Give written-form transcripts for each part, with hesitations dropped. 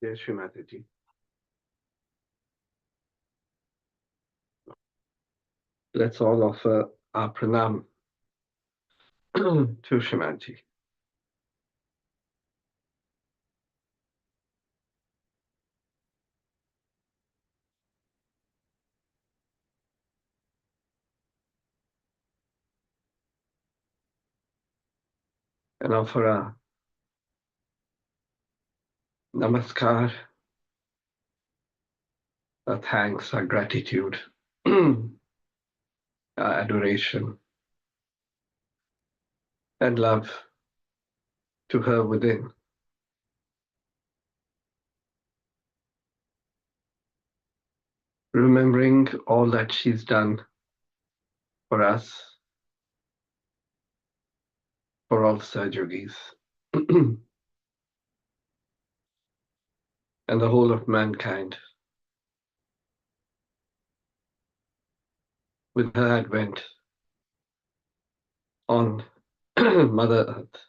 Yes, Shrimati. Let's all offer our pranam to Shrimati. And offer our namaskar, our thanks, our gratitude, our adoration, and love to her within. Remembering all that she's done for us, for all Sahaja-yogis, and the whole of mankind. With her advent on Mother Earth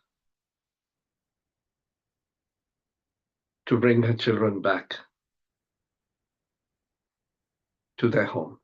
to bring her children back to their home.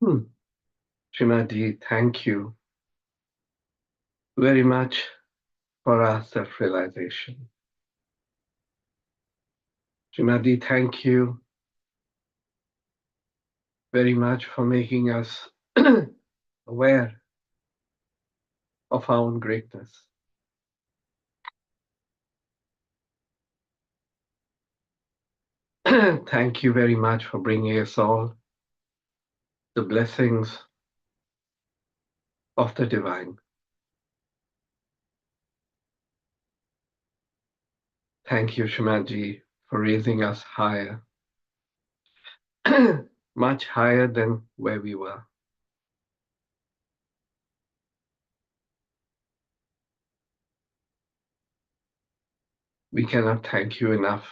Hmm. Shrimati, thank you very much for our self-realization. Shrimati, thank you very much for making us aware of our own greatness. Thank you very much for bringing us all the blessings of the divine. Thank you, Shrimadji, for raising us higher, much higher than where we were. We cannot thank you enough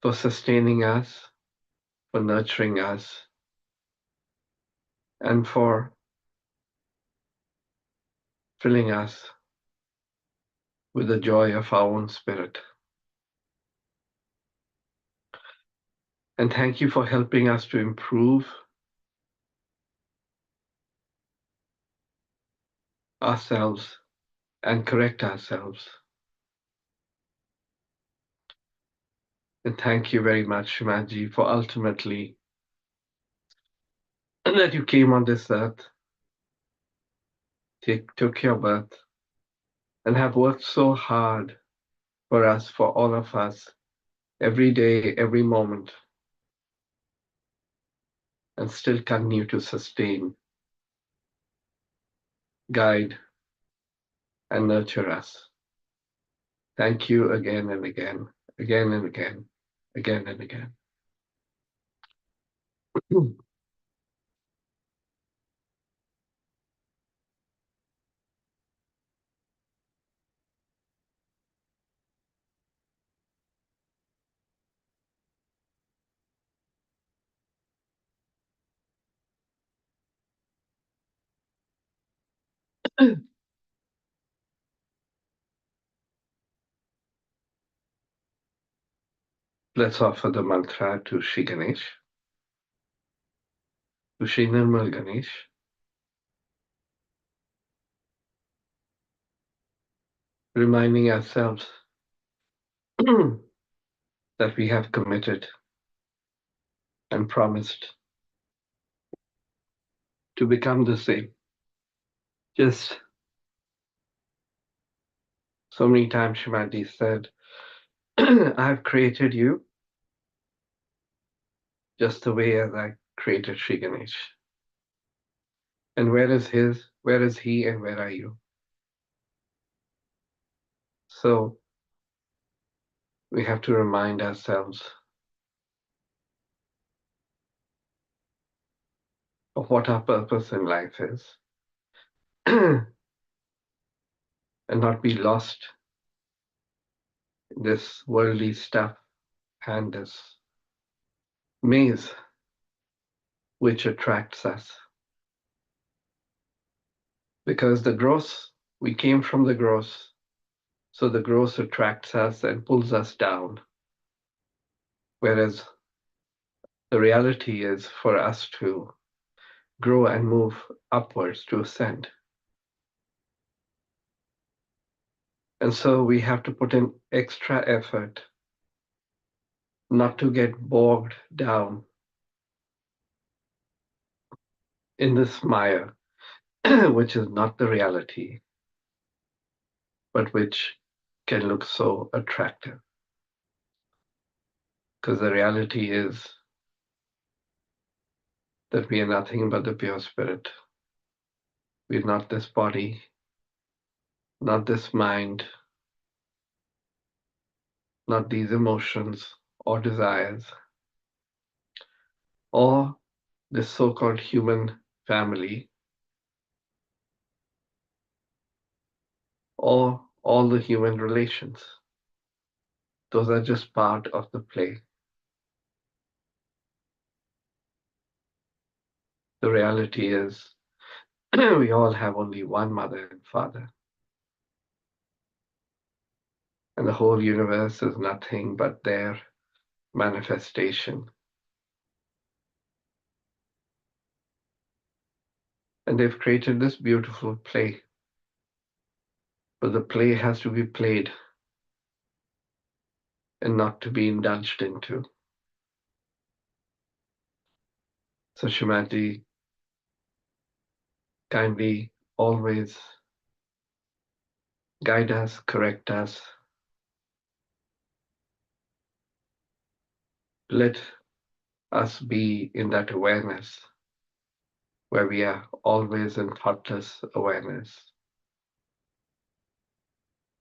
for sustaining us, for nurturing us, and for filling us with the joy of our own spirit. And thank you for helping us to improve ourselves and correct ourselves. And thank you very much, Shrimadji, for ultimately that you came on this earth, took your birth, and have worked so hard for us, for all of us, every day, every moment, and still continue to sustain, guide, and nurture us. Thank you again and again, again and again, again and again. Let's offer the mantra to Shri Ganesh, to Shri Nirmal Ganesh, reminding ourselves that we have committed and promised to become the same. Just so many times Shrimati said, I have created you just the way as I created Shri Ganesh. And where is he, and where are you? So we have to remind ourselves of what our purpose in life is and not be lost in this worldly stuff and this maze which attracts us. Because the gross, we came from the gross, so the gross attracts us and pulls us down. Whereas the reality is for us to grow and move upwards, to ascend. And so we have to put in extra effort not to get bogged down in this mire, which is not the reality, but which can look so attractive. Because the reality is that we are nothing but the pure spirit. We're not this body, not this mind, not these emotions or desires, or this so-called human family, or all the human relations. Those are just part of the play. The reality is we all have only one mother and father. And the whole universe is nothing but their manifestation. And they've created this beautiful play. But the play has to be played and not to be indulged into. So Shrimati kindly always guide us, correct us. Let us be in that awareness where we are always in thoughtless awareness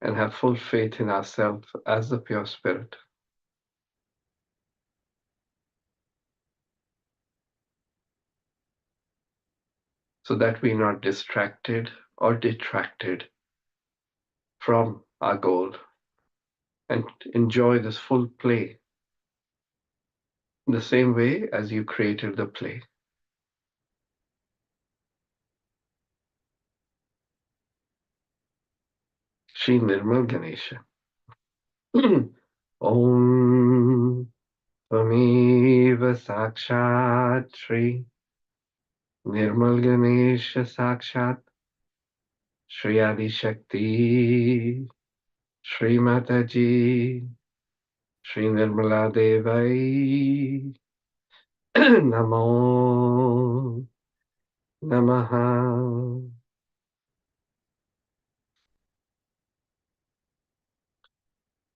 and have full faith in ourselves as the pure spirit. So that we're not distracted or detracted from our goal and enjoy this full play in the same way as you created the play. Shri Nirmal Ganesha. Om Tvameva Sakshat Shri Nirmal Ganesha Sakshat Shri Adi Shakti Shri Mataji Shri Nirmala Devai Namo Namaha.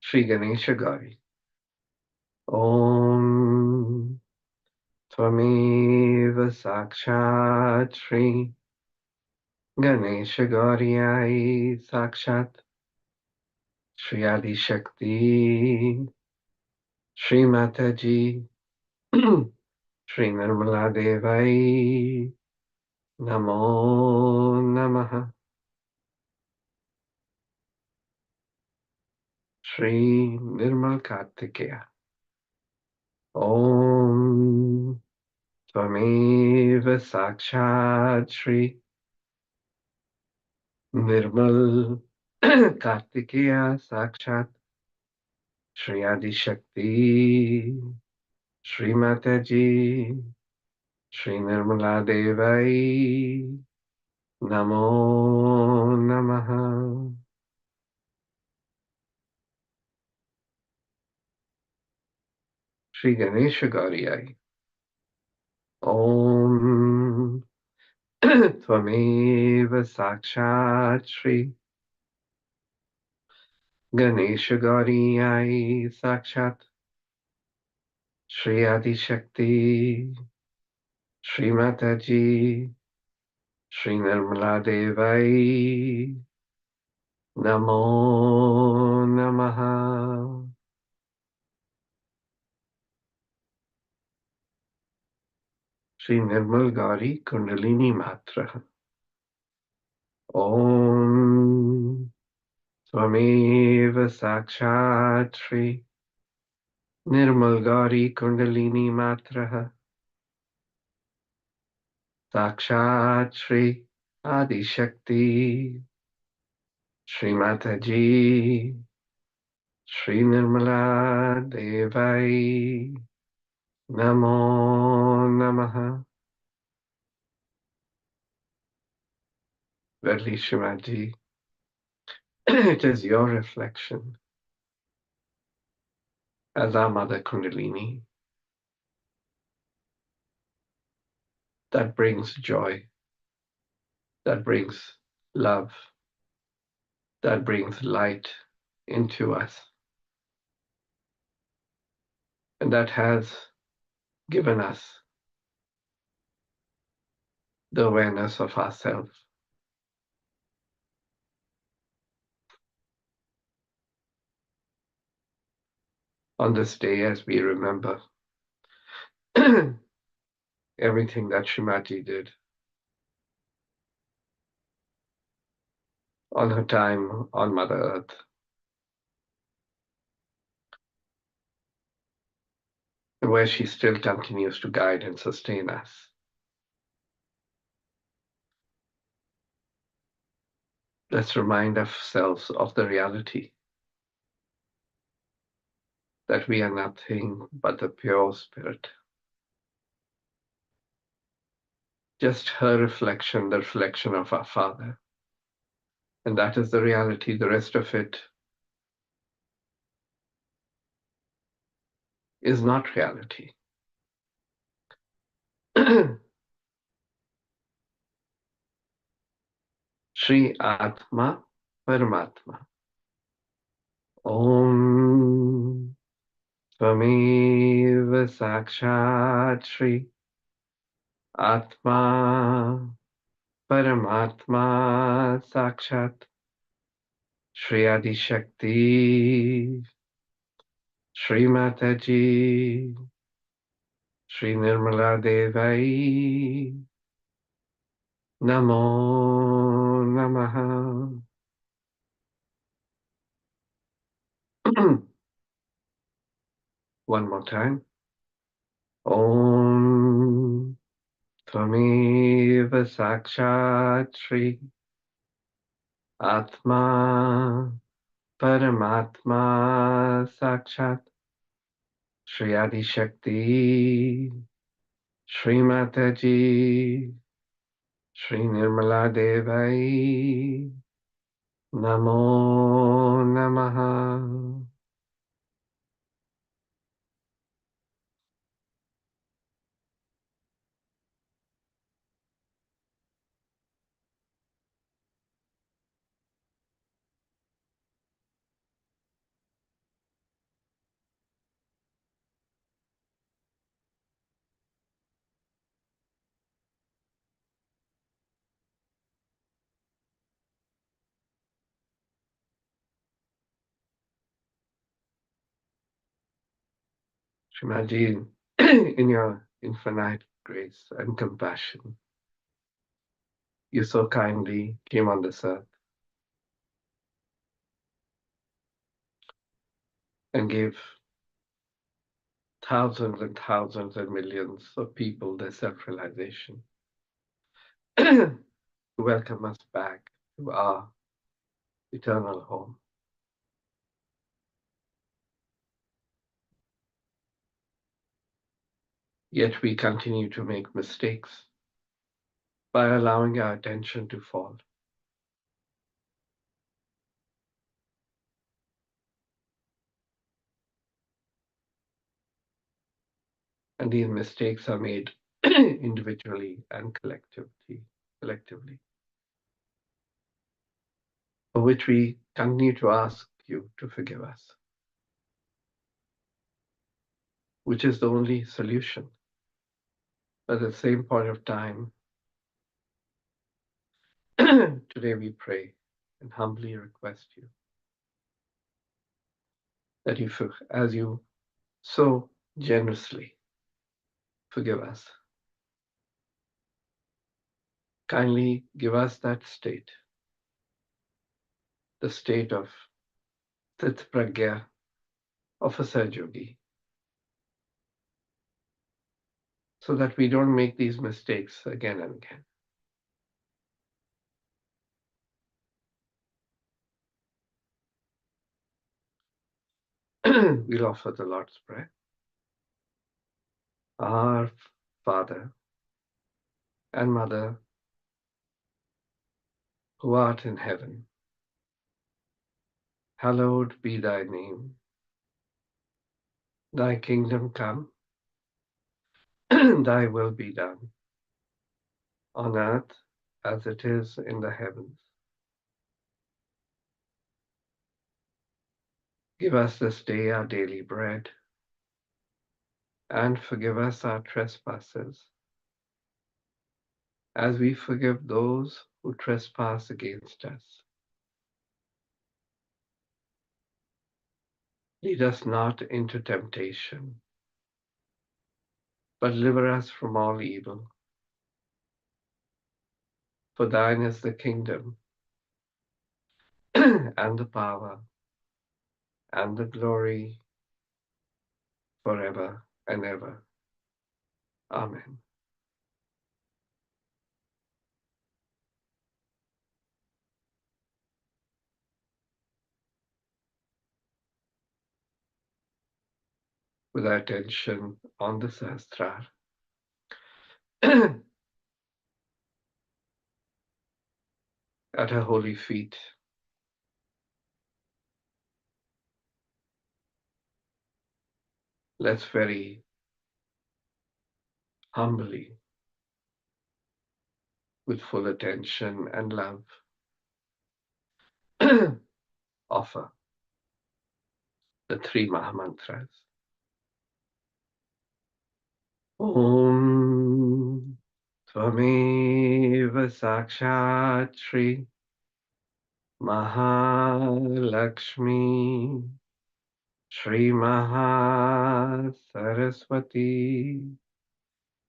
Shri Ganesha Gauri. Om Tvameva Sakshat Shri Ganesha Gauriyai Sakshat Shri Adi Shakti Shri Mataji Shri Nirmala Devai Namo Namaha. Shri Nirmal Kartikeya. Om Tvameva Sakshat Shri Nirmal Kartikeya Sakshat Shri Adi Shakti Shri Mataji Shri Nirmala Devai Namo Namaha. Shri Ganesha Gauriyai. Om Tvameva Sakshat Shri Ganesha Gauriyai Sakshat Shri Adi Shakti Shri Mataji Shri Nirmala Devai Namo Namaha. Shri Nirmal Gauri Kundalini Matra. Om Swameva Sakshat Shri Nirmal Gauri Kundalini Matra. Sakshat Shri Adi Shakti Shri Mataji Shri Nirmala Devai Namo Namaha. Verily, Shivaji, it is your reflection as our Mother Kundalini that brings joy, that brings love, that brings light into us, and that has given us the awareness of ourselves. On this day, as we remember everything that Shrimati did on her time on Mother Earth, where she still continues to guide and sustain us. Let's remind ourselves of the reality that we are nothing but the pure spirit. Just her reflection, the reflection of our Father. And that is the reality. The rest of it is not reality. Shri Atma Paramatma. Om Tvameva Sakshat Shri Atma Paramatma Sakshat Shri Adi Shakti Shri Mataji Shri Nirmala Devai Namo Namaha. One more time. Om Tvameva Sakshat Shri Atma Paramatma Sakshat Shri Adi Shakti Shri Mataji Shri Nirmala Devai Namo Namaha. Srimadji, in your infinite grace and compassion, you so kindly came on this earth and gave thousands and thousands and millions of people their self-realization to welcome us back to our eternal home. Yet we continue to make mistakes by allowing our attention to fall. And these mistakes are made individually and collectively, for which we continue to ask you to forgive us, which is the only solution. But at the same point of time, today we pray and humbly request you that you, as you so generously forgive us, kindly give us that state, the state of Tit Pragya of a Sahaj Yogi, so that we don't make these mistakes again and again. We'll offer the Lord's Prayer. Our Father and Mother, who art in heaven, hallowed be thy name. Thy kingdom come, thy will be done, on earth as it is in the heavens. Give us this day our daily bread, and forgive us our trespasses, as we forgive those who trespass against us. Lead us not into temptation, but deliver us from all evil. For thine is the kingdom, and the power, and the glory, forever and ever. Amen. With our attention on the Sahasrara, at her holy feet, let's very humbly, with full attention and love, offer the three Mahamantras. Om Tvameva Sakshat Shri Mahalakshmi Shri Mahasaraswati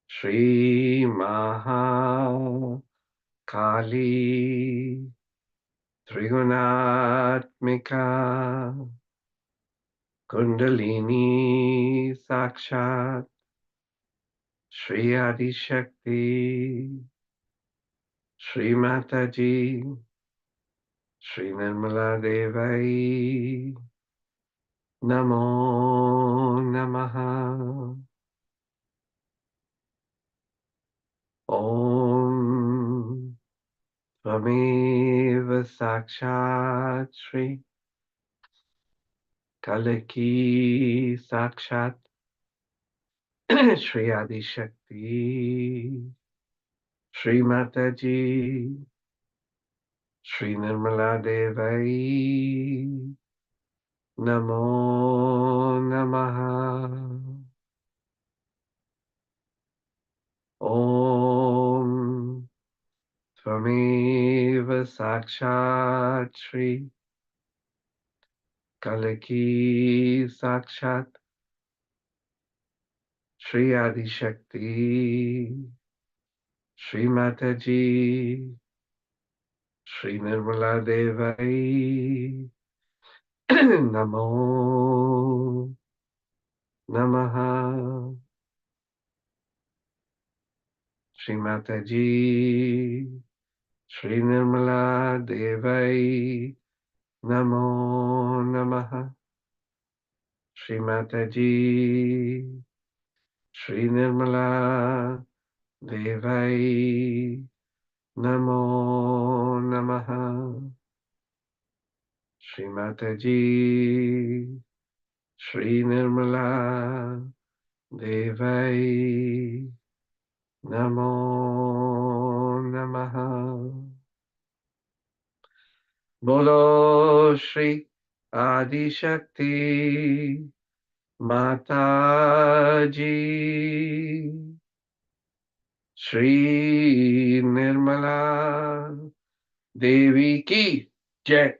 Shri Mahakali Trigunatmika Kundalini Sakshat Shri Adi Shakti Shri Mataji Shri Nirmala Devai Namo Namaha. Om Tvameva Sakshat Shri Kalaki Sakshat Shri Adi Shakti Shri Mataji Shri Nirmala Devai Namo Namaha. Om Tvameva Sakshat Shri Kalaki Sakshat Shri Adi Shakti, Shri Mataji, Shri Nirmala Devai, Namo Namaha. Shri Mataji, Shri Nirmala Devai, Namo Namaha. Shri Mataji, Shri Nirmala Devai, Namo Namaha. Shri Mataji, Shri Nirmala Devai, Namo Namaha. Bolo Shri Adi Shakti Mataji, Shri Nirmala Devi ki Jai.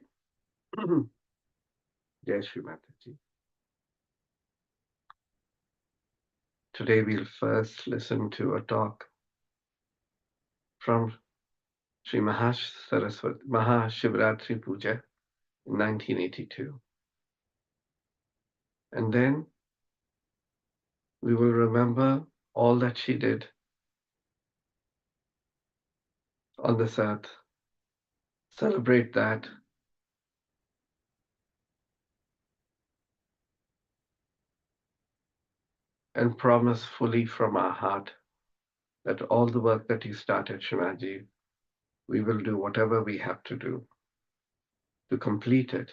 Jai Shri Mataji. Today we'll first listen to a talk from Sri Mahashivratri Puja in 1982. And then we will remember all that she did on this earth, celebrate that, and promise fully from our heart that all the work that you started, Shimaji, we will do whatever we have to do to complete it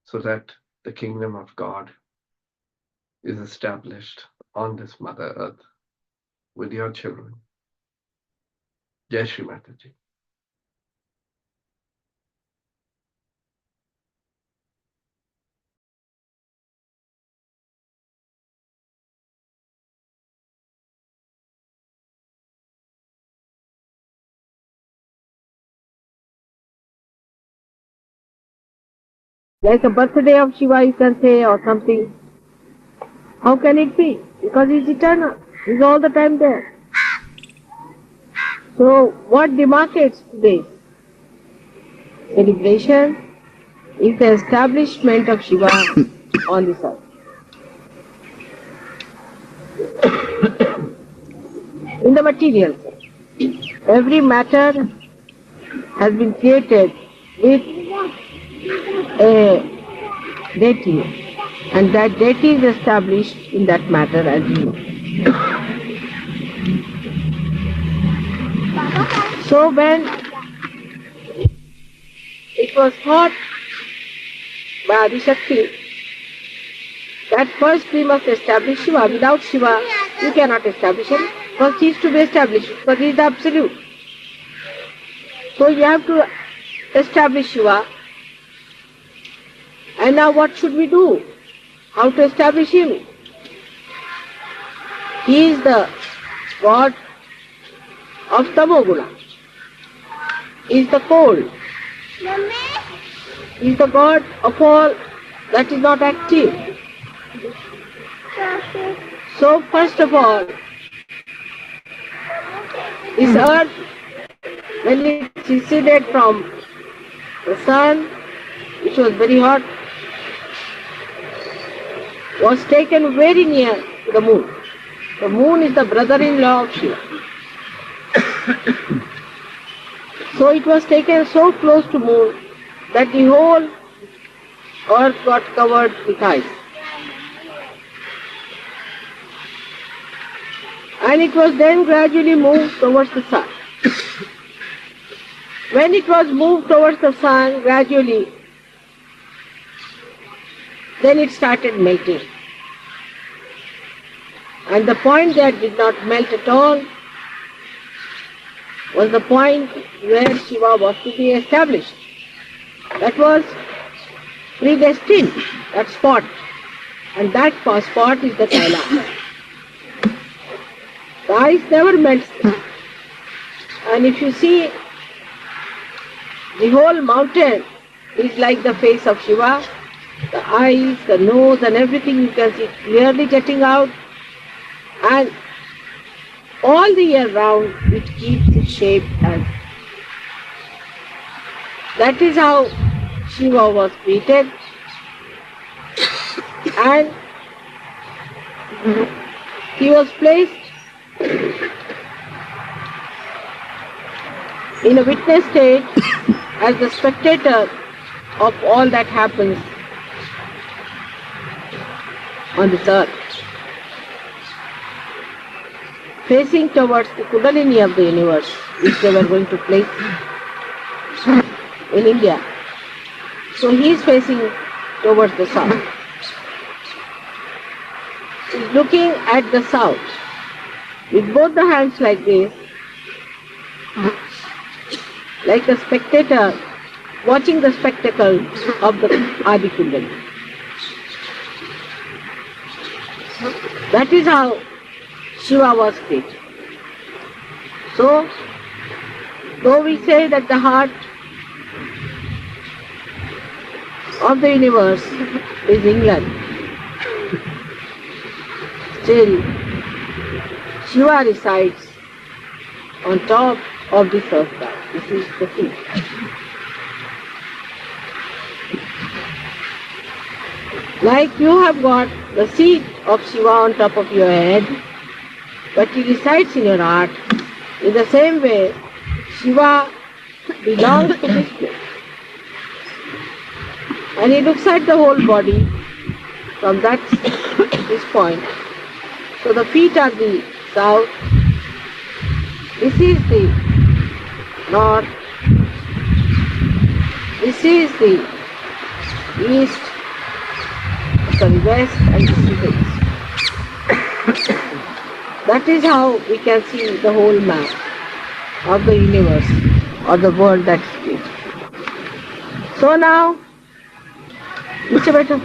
so that the kingdom of God is established on this Mother Earth with your children. Jai Shri Mataji. Like a birthday of Shiva, you can say, or something. How can it be? Because he's eternal. He's all the time there. So, what demarcates today's celebration is the establishment of Shiva on this earth. In the material sense, every matter has been created with a deity, and that deity is established in that matter, as you know. So when it was thought by Adi Shakti that first we must establish Shiva. Without Shiva, you cannot establish him. First he is to be established, because he is the absolute. So you have to establish Shiva. And now what should we do? How to establish him? He is the God of Tamoguna. He is the cold. He is the God of all that is not active. So first of all, this earth, when it receded from the sun, which was very hot, was taken very near to the moon. The moon is the brother-in-law of Shiva. So it was taken so close to moon that the whole earth got covered with ice. And it was then gradually moved towards the sun. When it was moved towards the sun gradually, then it started melting. And the point that did not melt at all was the point where Shiva was to be established. That was predestined, that spot. And that spot is the Kailash. The ice never melts. And if you see, the whole mountain is like the face of Shiva. The eyes, the nose and everything you can see clearly jetting out. and all the year round it keeps its shape as. That is how Shiva was created, and he was placed in a witness state as the spectator of all that happens on this earth, facing towards the Kundalini of the universe, which they were going to place in India. So he is facing towards the south. He is looking at the south with both the hands like this, like a spectator watching the spectacle of the Adi Kundalini. That is how Shiva was created. So, though we say that the heart of the universe is England, still Shiva resides on top of this earth. This is the key. Like you have got the seat of Shiva on top of your head, but he resides in your heart. In the same way, Shiva belongs to this place. And he looks at the whole body from this point. So the feet are the south, this is the north, this is the east, west, and this is the east. That is how we can see the whole map of the universe or the world that is created. So now, Mr. Beta,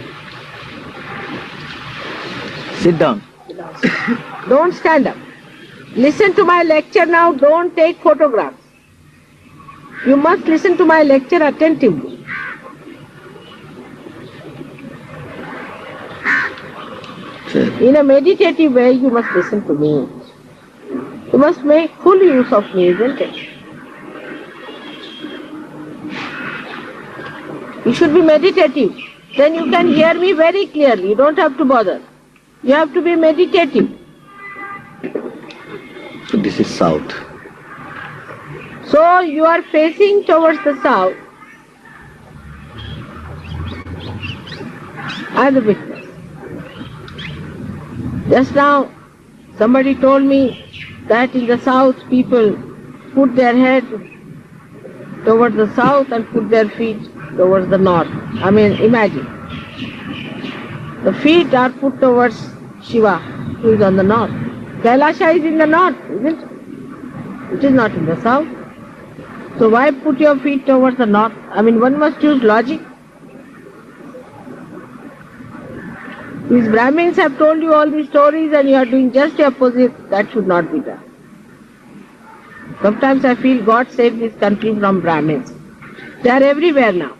Sit down. don't stand up. Listen to my lecture now, don't take photographs. You must listen to my lecture attentively. In a meditative way, you must listen to me. You must make full use of me, isn't it? You should be meditative. Then you can hear me very clearly. You don't have to bother. You have to be meditative. So this is south. So you are facing towards the south as a witness. Just now somebody told me that in the south people put their head towards the south and put their feet towards the north. I mean, imagine. The feet are put towards Shiva, who is on the north. Kailasha is in the north, isn't it? It is not in the south. So why put your feet towards the north? I mean, one must use logic. These Brahmins have told you all these stories and you are doing just the opposite. That should not be done. Sometimes I feel God save this country from Brahmins. They are everywhere now.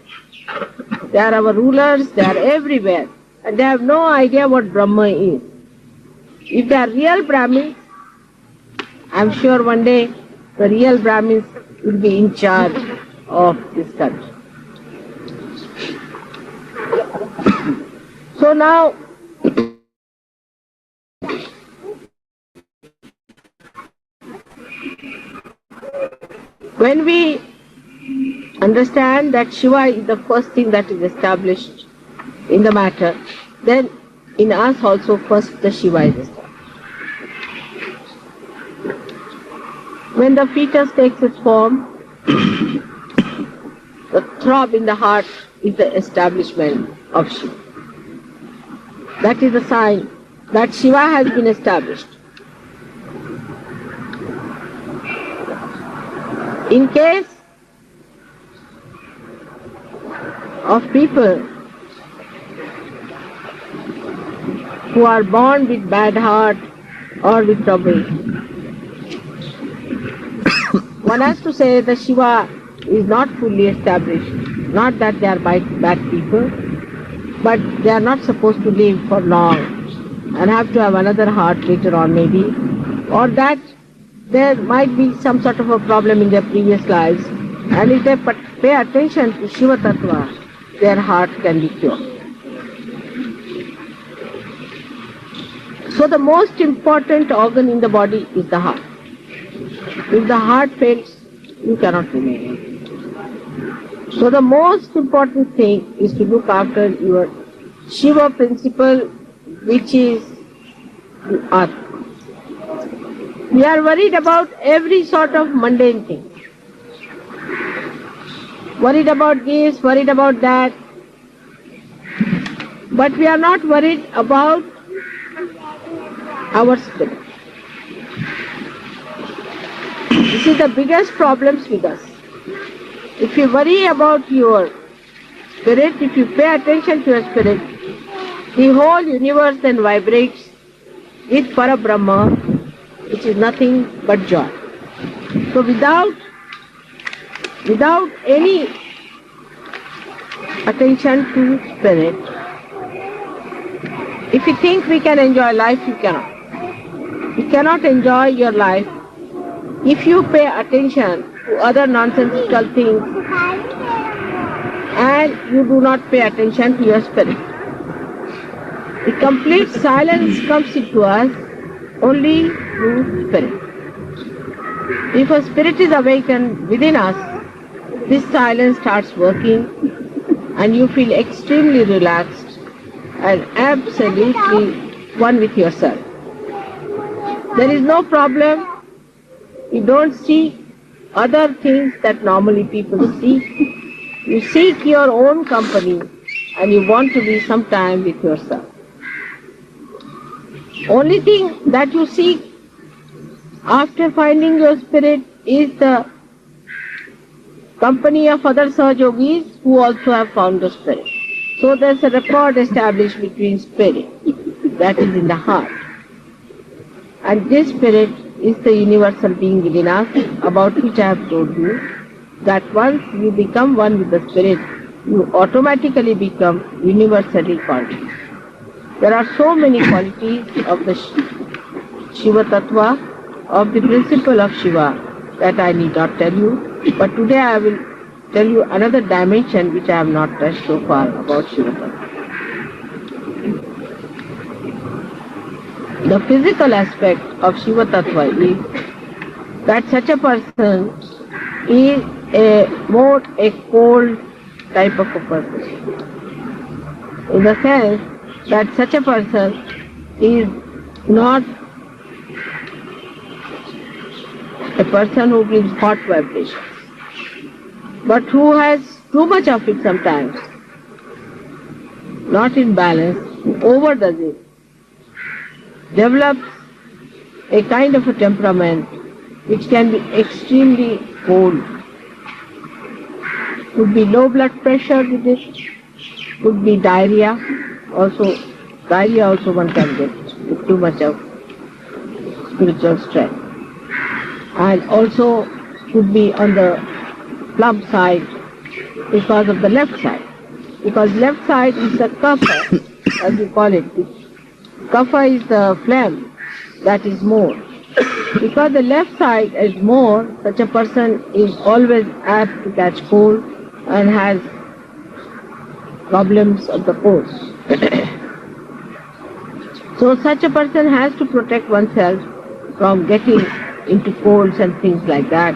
They are our rulers, they are everywhere. And they have no idea what Brahma is. If they are real Brahmins, I am sure one day the real Brahmins will be in charge of this country. So now, when we understand that Shiva is the first thing that is established in the matter, then in us also first the Shiva is established. When the fetus takes its form, the throb in the heart is the establishment of Shiva. That is a sign that Shiva has been established. In case of people who are born with bad heart or with trouble, one has to say that Shiva is not fully established. Not that they are bad people, but they are not supposed to live for long. and have to have another heart later on maybe, or that there might be some sort of a problem in their previous lives, and if they pay attention to Shiva Tattva, their heart can be cured. So the most important organ in the body is the heart. If the heart fails, you cannot remain. So the most important thing is to look after your Shiva principle, which is the Atma. We are worried about every sort of mundane thing. Worried about this, worried about that. But we are not worried about our spirit. This is the biggest problems with us. If you worry about your spirit, if you pay attention to your spirit, the whole universe then vibrates with Parabrahma, which is nothing but joy. So without any attention to spirit, if you think we can enjoy life, you cannot. You cannot enjoy your life if you pay attention to other nonsensical things and you do not pay attention to your spirit. The complete silence comes into us only through spirit. If a spirit is awakened within us, this silence starts working and you feel extremely relaxed and absolutely one with yourself. There is no problem. You don't seek other things that normally people seek. You seek your own company and you want to be some time with yourself. Only thing that you seek after finding your spirit is the company of other Sahajogis who also have found the spirit. So there's a rapport established between spirit, that is in the heart. And this spirit is the universal being within us, about which I have told you, that once you become one with the spirit, you automatically become universally conscious. There are so many qualities of the Shiva Tattva, of the principle of Shiva, that I need not tell you. But today I will tell you another dimension which I have not touched so far about Shiva Tattva. The physical aspect of Shiva Tattva is that such a person is more a cold type of a person. In the sense that such a person is not a person who gives hot vibrations, but who has too much of it sometimes, not in balance, who overdoes it, develops a kind of a temperament which can be extremely cold. Could be low blood pressure with it, could be diarrhea also one can get with too much of spiritual strength. And also could be on the plump side because of the left side. Because left side is the kapha, as we call it. Kapha is the phlegm that is more. Because the left side is more, such a person is always apt to catch cold and has problems of the pores. So such a person has to protect oneself from getting into colds and things like that,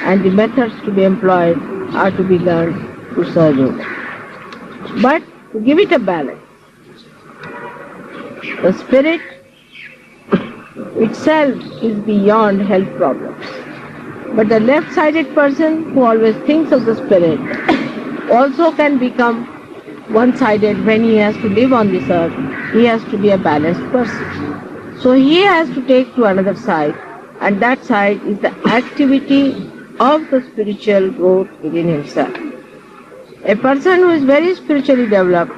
and the methods to be employed are to be learned through Sahaja. But to give it a balance, the spirit itself is beyond health problems. But the left-sided person who always thinks of the spirit also can become one-sided when he has to live on this earth. He has to be a balanced person. So he has to take to another side, and that side is the activity of the spiritual growth within himself. A person who is very spiritually developed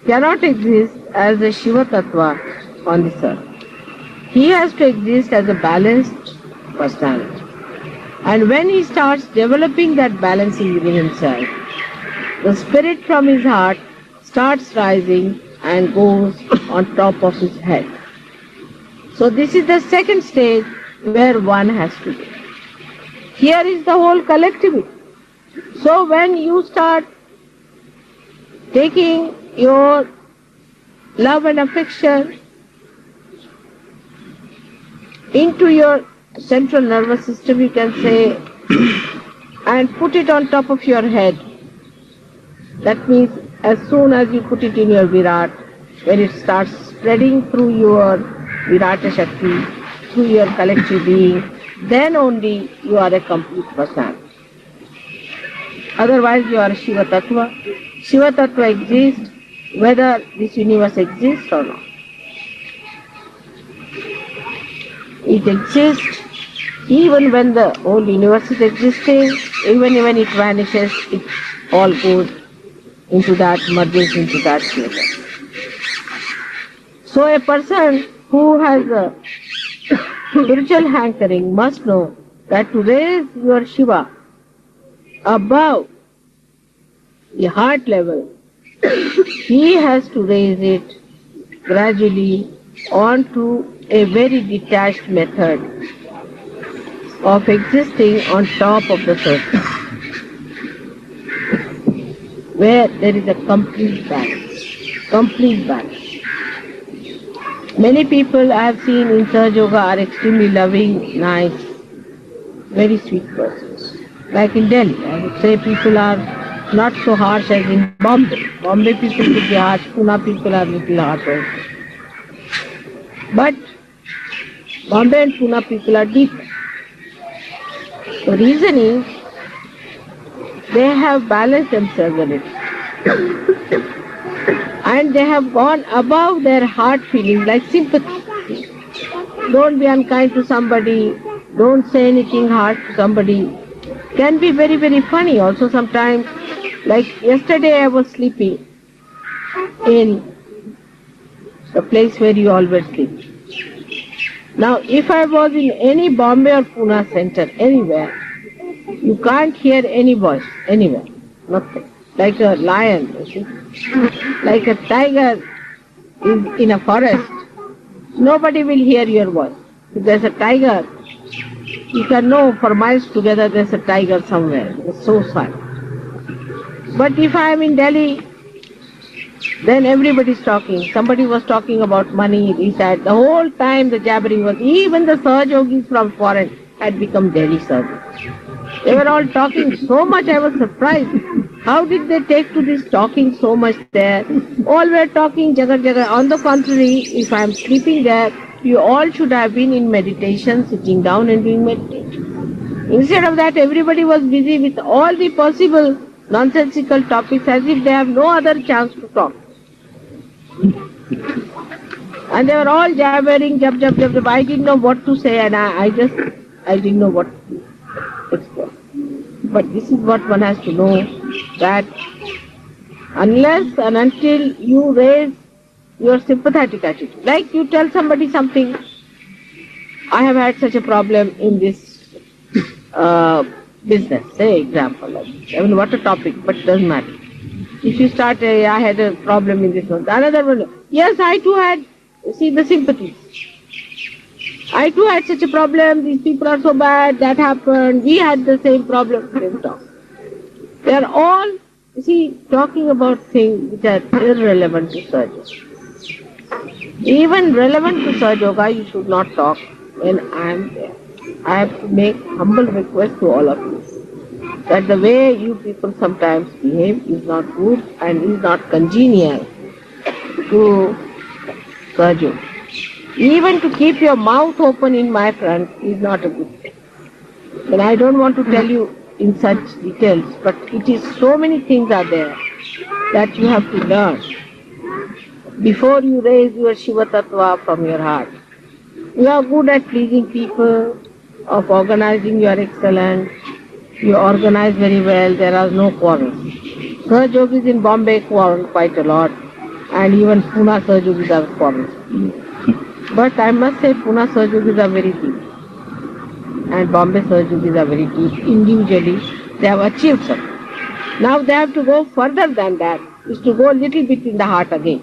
cannot exist as a Shiva Tattva on this earth. He has to exist as a balanced personality. And when he starts developing that balancing within himself, the spirit from his heart starts rising and goes on top of his head. So this is the second stage where one has to be. Here is the whole collectivity. So when you start taking your love and affection into your central nervous system, you can say, and put it on top of your head. That means as soon as you put it in your Virat, when it starts spreading through your Virata Shakti, through your collective being, then only you are a complete person. Otherwise you are Shiva Tattva. Shiva Tattva exists whether this universe exists or not. It exists even when the whole universe is existing, even when it vanishes, it all goes into that, merges into that together. So a person who has a spiritual hankering must know that to raise your Shiva above the heart level, he has to raise it gradually onto a very detached method of existing on top of the surface, where there is a complete balance. Complete balance. Many people I have seen in Sahaja Yoga are extremely loving, nice, very sweet persons. Like in Delhi, I would say people are not so harsh as in Bombay. Bombay people could be harsh, Pune people are little harsh also. But Bombay and Pune people are deep. The reason is they have balanced themselves a little. And they have gone above their heart feelings like sympathy. Don't be unkind to somebody, don't say anything harsh to somebody. Can be very, very funny also sometimes. Like yesterday I was sleeping in the place where you always sleep. Now if I was in any Bombay or Pune center, anywhere, you can't hear any voice, anywhere, nothing. Like a lion, you see. Like a tiger is in a forest, nobody will hear your voice. If there's a tiger, you can know for miles together there's a tiger somewhere. It's so silent. But if I am in Delhi, then everybody's talking. Somebody was talking about money, he said. The whole time the jabbering was, even the Sahaja Yogis from foreign had become Delhi Sahaja. They were all talking so much, I was surprised. How did they take to this talking so much there? All were talking jagar jagar. On the contrary, if I am sleeping there, you all should have been in meditation, sitting down and doing meditation. Instead of that, everybody was busy with all the possible nonsensical topics as if they have no other chance to talk. And they were all jabbering, jab, jab, jab, jab. I didn't know what to say and I didn't know what to explain. But this is what one has to know, that unless and until you raise your sympathetic attitude, like you tell somebody something, I have had such a problem in this business, say example, like, I mean what a topic, but it doesn't matter. If you start, I had a problem in this one, another one, yes, I too had, see the sympathy. I too had such a problem, these people are so bad, that happened, we had the same problem, same talk. They are all, you see, talking about things which are irrelevant to Sahaja. Even relevant to Sahaja Yoga, you should not talk when I am there. I have to make humble request to all of you that the way you people sometimes behave is not good and is not congenial to Sahaja Yoga. Even to keep your mouth open in my front is not a good thing. And I don't want to tell you in such details, but it is so many things are there that you have to learn before you raise your Shiva Tattva from your heart. You are good at pleasing people, of organizing, you are excellent, you organize very well, there are no quarrels. Sahaja Yogis in Bombay quarrel quite a lot, and even Pune Sahaja Yogis are quarrels. But I must say Pune Sahaja Yogis are very deep and Bombay Sahaja Yogis are very deep. Individually they have achieved something. Now they have to go further than that, is to go a little bit in the heart again.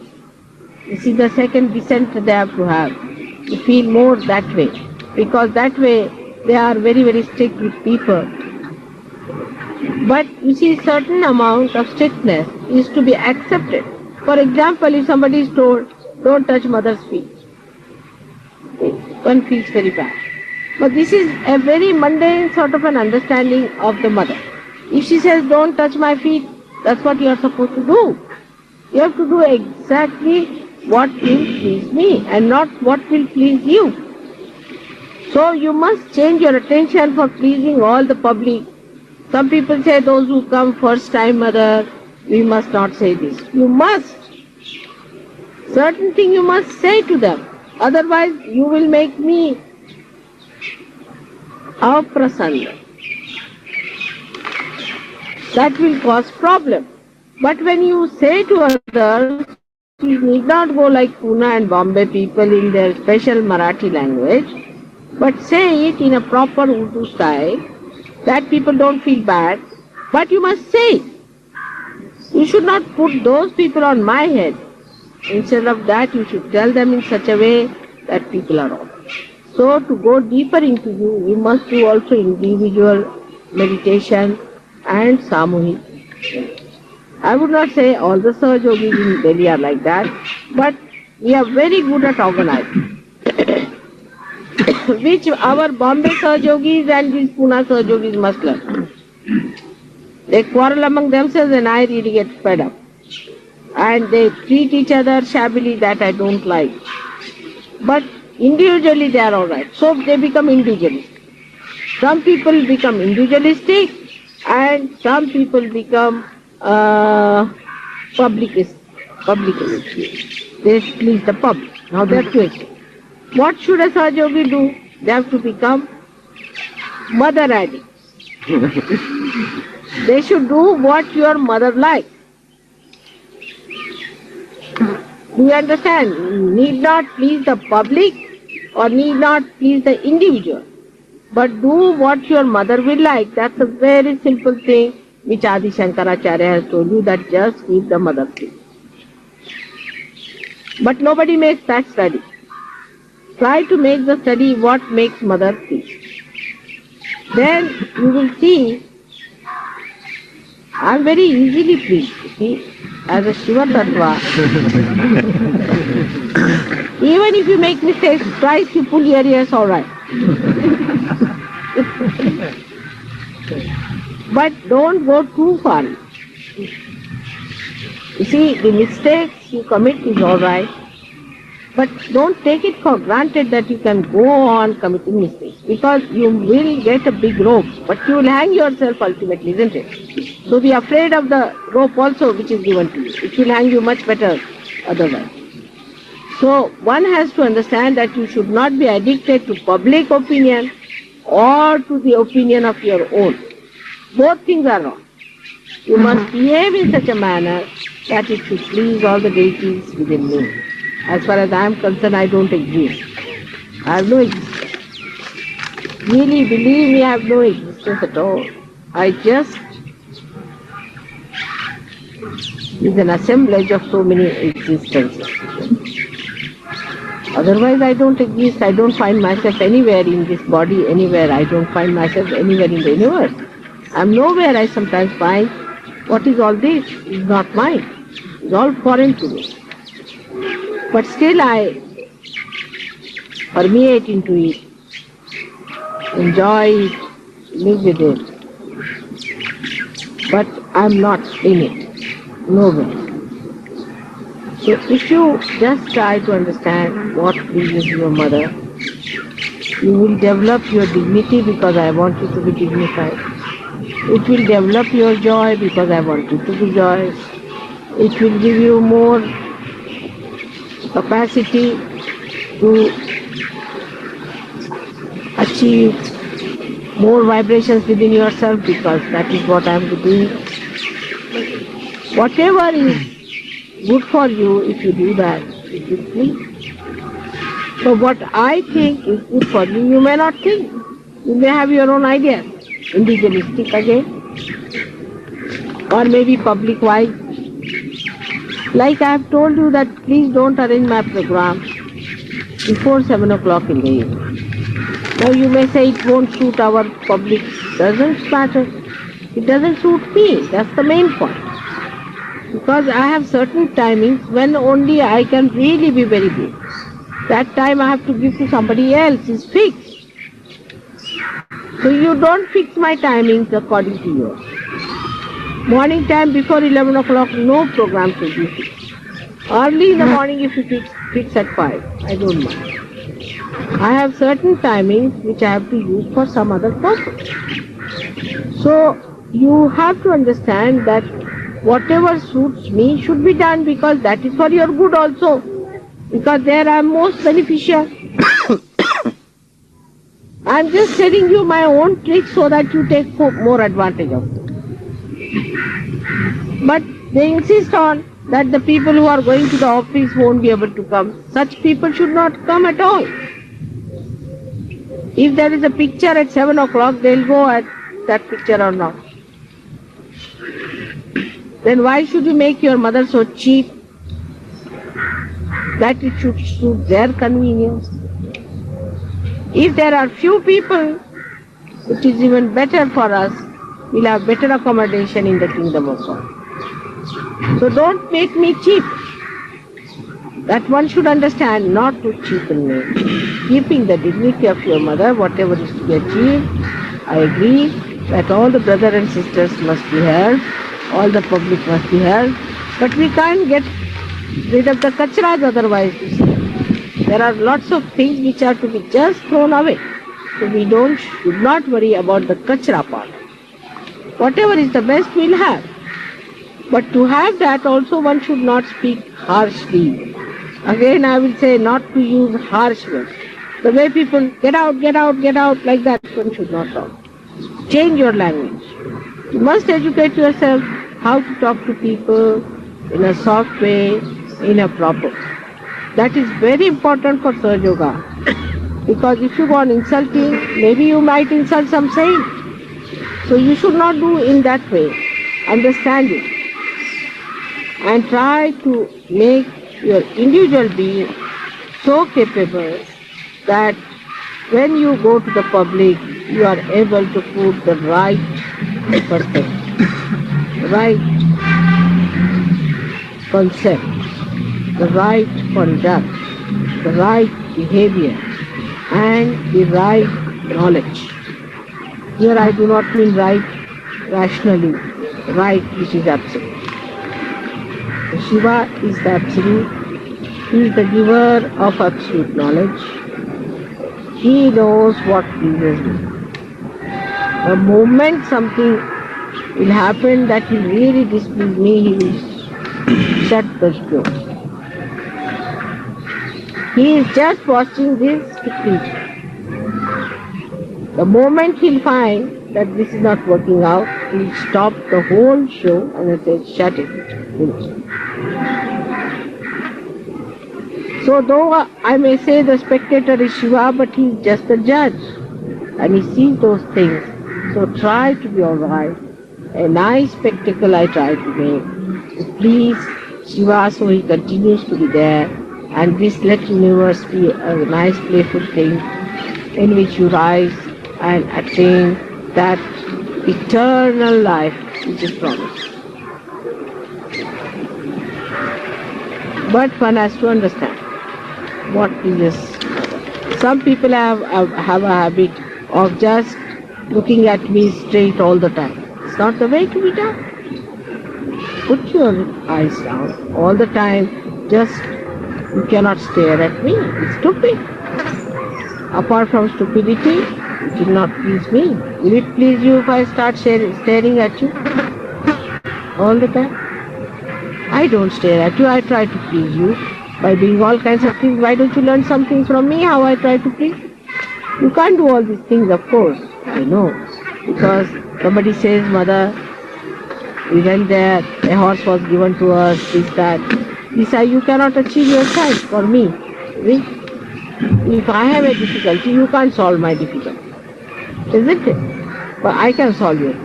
This is the second descent they have to have. To feel more that way. Because that way they are very, very strict with people. But you see, certain amount of strictness is to be accepted. For example, if somebody is told, don't touch mother's feet, one feels very bad. But this is a very mundane sort of an understanding of the mother. If she says, don't touch my feet, that's what you are supposed to do. You have to do exactly what will please me and not what will please you. So you must change your attention for pleasing all the public. Some people say those who come first time, mother, we must not say this. You must. Certain thing you must say to them. Otherwise you will make me aprasanna. That will cause problem. But when you say to others, you need not go like Pune and Bombay people in their special Marathi language, but say it in a proper Urdu style, that people don't feel bad, but you must say it. You should not put those people on my head. Instead of that, you should tell them in such a way that people are all. So to go deeper into you must do also individual meditation and samuhik. I would not say all the Sahajogis in Delhi are like that, but we are very good at organizing. Which our Bombay Sahajogis and these Pune Sahajogis must learn. They quarrel among themselves and I really get fed up. And they treat each other shabbily, that I don't like. But individually they are alright. So they become individualistic. Some people become individualistic and some people become publicist. They please the public. Now they are twisted. What should a Sahajogi do? They have to become mother addicts. They should do what your mother likes. Do you understand? Need not please the public or need not please the individual, but do what your mother will like. That's a very simple thing which Adi Shankaracharya has told you, that just keep the mother free. But nobody makes that study. Try to make the study what makes mother free. Then you will see, I am very easily pleased. See, as a Shiva Tattva, even if you make mistakes, twice you pull your ears, alright. But don't go too far. You see, the mistakes you commit is alright, but don't take it for granted that you can go on committing mistakes, because you will get a big rope, but you will hang yourself ultimately, isn't it? So be afraid of the rope also which is given to you. It will hang you much better otherwise. So one has to understand that you should not be addicted to public opinion or to the opinion of your own. Both things are wrong. You must behave in such a manner that it should please all the deities within me. As far as I am concerned, I don't exist. I have no existence. Really, believe me, I have no existence at all. I just is an assemblage of so many existences. Otherwise, I don't exist. I don't find myself anywhere in this body, anywhere. I don't find myself anywhere in the universe. I am nowhere. I sometimes find, what is all this? It's not mine. It's all foreign to me. But still I permeate into it, enjoy it, live with it. But I am not in it, nowhere. So if you just try to understand what pleases your mother, you will develop your dignity because I want you to be dignified. It will develop your joy because I want you to be joyous. It will give you more capacity to achieve more vibrations within yourself, because that is what I am doing. Whatever is good for you, if you do that, it will please. So what I think is good for you, you may not think. You may have your own ideas, individualistic again, or maybe public-wise. Like I have told you that please don't arrange my program before 7 o'clock in the evening. Now you may say it won't suit our public. Doesn't matter. It doesn't suit me. That's the main point. Because I have certain timings when only I can really be very good. That time I have to give to somebody else. It's fixed. So you don't fix my timings according to yours. Morning time before 11 o'clock, no program should be fixed. Early in the morning if you fix at 5, I don't mind. I have certain timings which I have to use for some other purpose. So you have to understand that whatever suits me should be done because that is for your good also. Because there I am most beneficial. I am just telling you my own tricks so that you take more advantage of it. But they insist on that the people who are going to the office won't be able to come. Such people should not come at all. If there is a picture at 7 o'clock, they'll go at that picture or not. Then why should you make your mother so cheap that it should suit their convenience? If there are few people, it is even better for us. We'll have better accommodation in the kingdom of God. So don't make me cheap. That one should understand, not to cheapen me. Keeping the dignity of your mother, whatever is to be achieved, I agree that all the brothers and sisters must be heard, all the public must be heard, but we can't get rid of the kachras otherwise. There are lots of things which are to be just thrown away. So we should not worry about the kachra part. Whatever is the best we'll have. But to have that also one should not speak harshly. Again I will say not to use harsh words. The way people get out like that, one should not talk. Change your language. You must educate yourself how to talk to people in a soft way, in a proper way. That is very important for Sahaja Yoga. Because if you go on insulting, maybe you might insult some saint. So you should not do in that way. Understand it. And try to make your individual being so capable that when you go to the public, you are able to put the right perspective, right concept, the right conduct, the right behavior, and the right knowledge. Here I do not mean right rationally, right which is absolute. Shiva is the absolute. He is the giver of absolute knowledge. He knows what pleases me. The moment something will happen that will really displease me, he will shut the door. He is just watching this to please me. The moment he'll find that this is not working out, he'll stop the whole show and he'll say, shut it. Finish. So though I may say the spectator is Shiva, but he is just a judge and he sees those things. So try to be alright. A nice spectacle I try to make to please Shiva so he continues to be there, and this let universe be a nice playful thing in which you rise and attain that eternal life which is promised. But one has to understand what is this. Some people have a habit of just looking at me straight all the time. It's not the way to be done. Put your eyes down all the time. Just you cannot stare at me. It's stupid. Apart from stupidity, it will not please me. Will it please you if I start staring at you all the time? I don't stare at you. I try to please you by doing all kinds of things. Why don't you learn something from me how I try to please? You can't do all these things, of course. I know. Because somebody says, Mother, we went there, a horse was given to us, this, that. This you cannot achieve yourself for me. See? If I have a difficulty, you can't solve my difficulty. Isn't it? But I can solve it.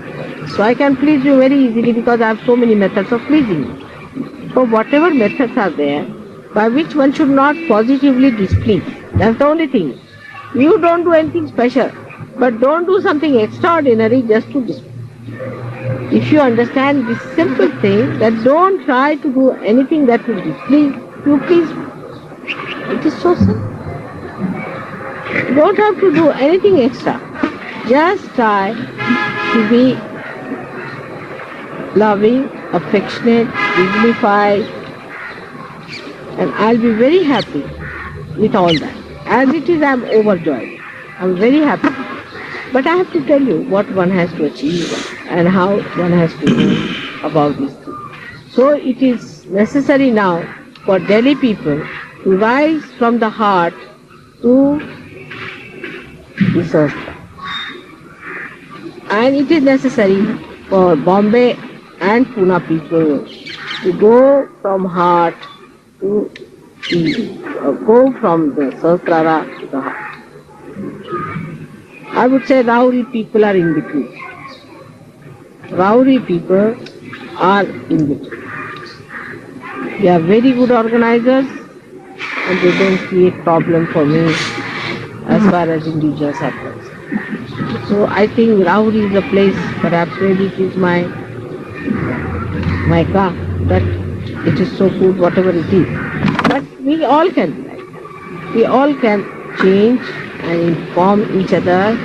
So I can please you very easily because I have so many methods of pleasing you. So whatever methods are there, by which one should not positively displease. That's the only thing. You don't do anything special, but don't do something extraordinary just to displease. If you understand this simple thing, that don't try to do anything that will displease you, please. It is so simple. You don't have to do anything extra. Just try to be loving, affectionate, dignified, and I'll be very happy with all that. As it is, I'm overjoyed. I'm very happy. But I have to tell you what one has to achieve and how one has to go about this thing. So it is necessary now for Delhi people to rise from the heart to the Sahastra. And it is necessary for Bombay and Pune people to go from heart to go from the Sahasrara to the heart. I would say Rauri people are in between. Rauri people are in between. They are very good organizers and they don't create problem for me as far as individuals are concerned. So I think Rauri is a place, perhaps maybe it is my car, that it is so good whatever it is. But we all can be like that. We all can change and inform each other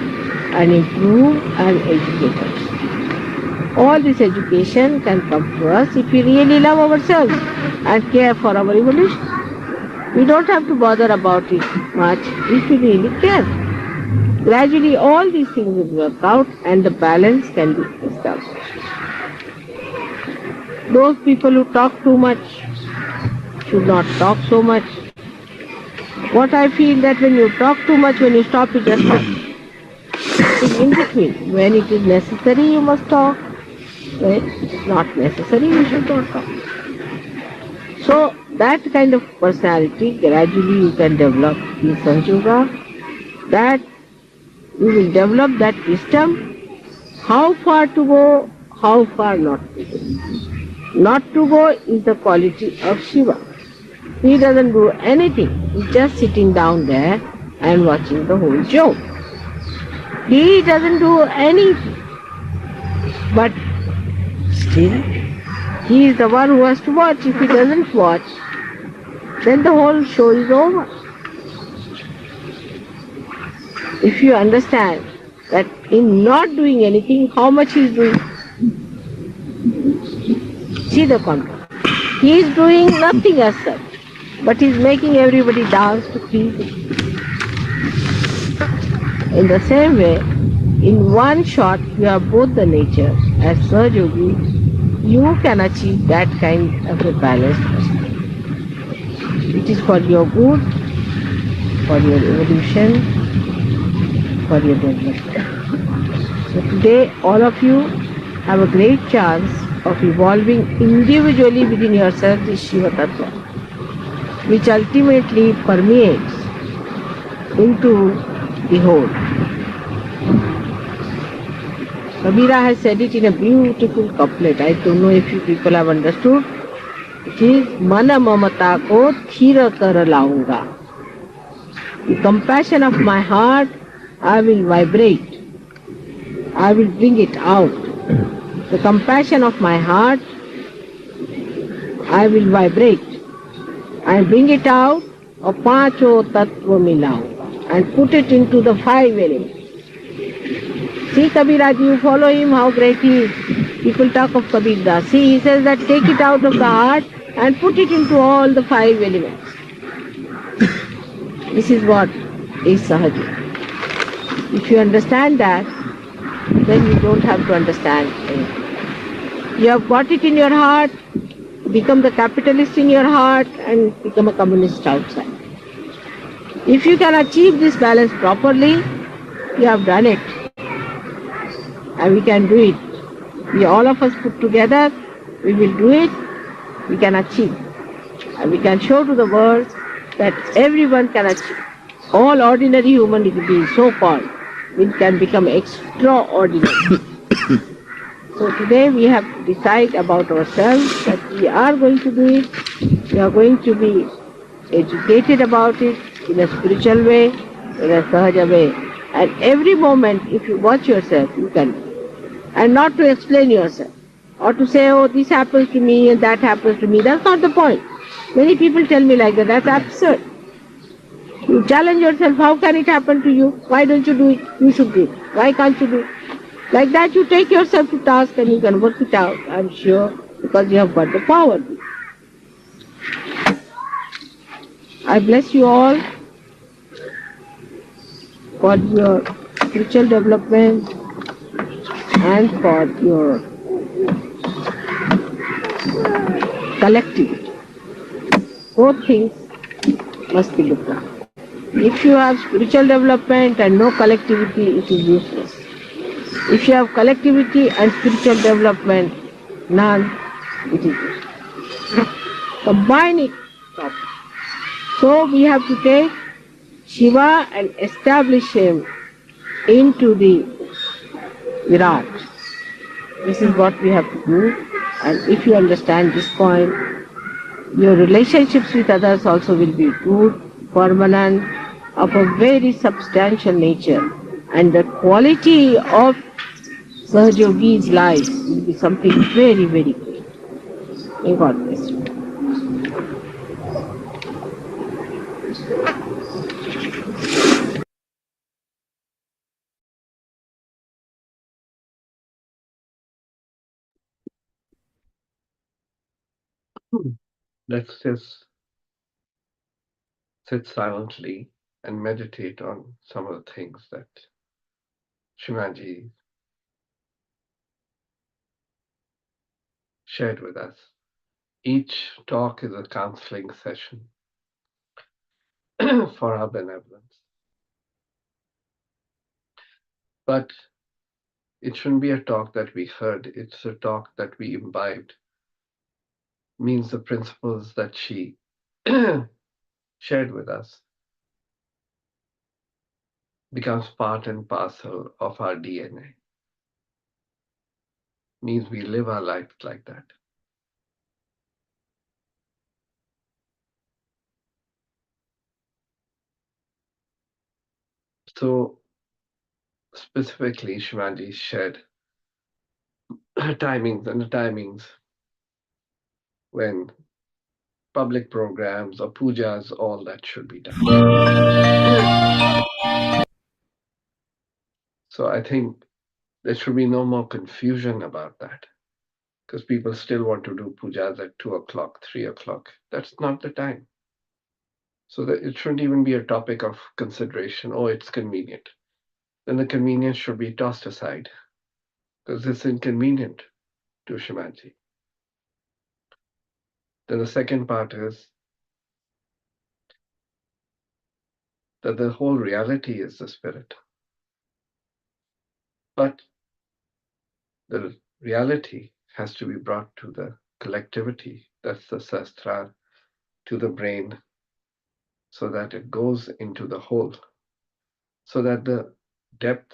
and improve and educate us. All this education can come to us if we really love ourselves and care for our evolution. We don't have to bother about it much if we really care. Gradually all these things will work out and the balance can be established. Those people who talk too much should not talk so much. What I feel that when you talk too much, when you stop, you just stop. It's in between. When it is necessary, you must talk. When it is not necessary, you should not talk. So that kind of personality gradually you can develop in Sahaja Yoga. That you will develop that wisdom, how far to go, how far not to go. Not to go is the quality of Shiva. He doesn't do anything. He's just sitting down there and watching the whole show. He doesn't do anything. But still, he is the one who has to watch. If he doesn't watch, then the whole show is over. If you understand that in not doing anything, how much he is doing, see the contrast. He is doing nothing as such, but he is making everybody dance to please him. In the same way, in one shot, you have both the nature. As Sahaja Yogi, you can achieve that kind of a balanced personality. It is for your good, for your evolution, for your development. So today, all of you have a great chance of evolving individually within yourself this Shiva Tattva, which ultimately permeates into the whole. Kabira has said it in a beautiful couplet. I don't know if you people have understood. It is Mana Mamata ko thira kar launga. The compassion of my heart, I will vibrate. I will bring it out. The compassion of my heart, I will vibrate. I bring it out, of Pancho Tattva Milaunga, and put it into the 5 elements. See Kabiraj, you follow him, how great he is. People talk of Kabir Das. See, he says that take it out of the heart and put it into all the 5 elements. This is what is Sahaja. If you understand that, then you don't have to understand anything. You have got it in your heart, become the capitalist in your heart and become a communist outside. If you can achieve this balance properly, you have done it. And we can do it. We all of us put together, we will do it, we can achieve. And we can show to the world that everyone can achieve. All ordinary human beings, so-called, we can become extraordinary. So today we have to decide about ourselves that we are going to do it. We are going to be educated about it in a spiritual way, in a sahaja way. And every moment, if you watch yourself, you can, and not to explain yourself, or to say, oh, this happens to me and that happens to me. That's not the point. Many people tell me like that. That's absurd. You challenge yourself, how can it happen to you? Why don't you do it? You should do it. Why can't you do it? Like that, you take yourself to task and you can work it out, I'm sure, because you have got the power. I bless you all for your spiritual development and for your collectivity. Both things must be looked at. If you have spiritual development and no collectivity, it is useless. If you have collectivity and spiritual development, none, it is useless. Combine it properly. So we have to take Shiva and establish him into the Virat. This is what we have to do. And if you understand this point, your relationships with others also will be good, permanent, of a very substantial nature. And the quality of Sahajogi's life will be something very, very great. May God bless you. Let's just sit silently and meditate on some of the things that Shimaji shared with us. Each talk is a counseling session for our benevolence. But it shouldn't be a talk that we heard, it's a talk that we imbibed. Means the principles that she shared with us becomes part and parcel of our DNA. Means we live our life like that. So specifically, Shivaji shared timings and the timings when public programs or pujas, all that should be done. So I think there should be no more confusion about that because people still want to do pujas at 2 o'clock, 3 o'clock. That's not the time. So that it shouldn't even be a topic of consideration. Oh, it's convenient. Then the convenience should be tossed aside because it's inconvenient to Shimaji. Then the second part is that the whole reality is the spirit. But the reality has to be brought to the collectivity, that's the sastra, to the brain, so that it goes into the whole, so that the depth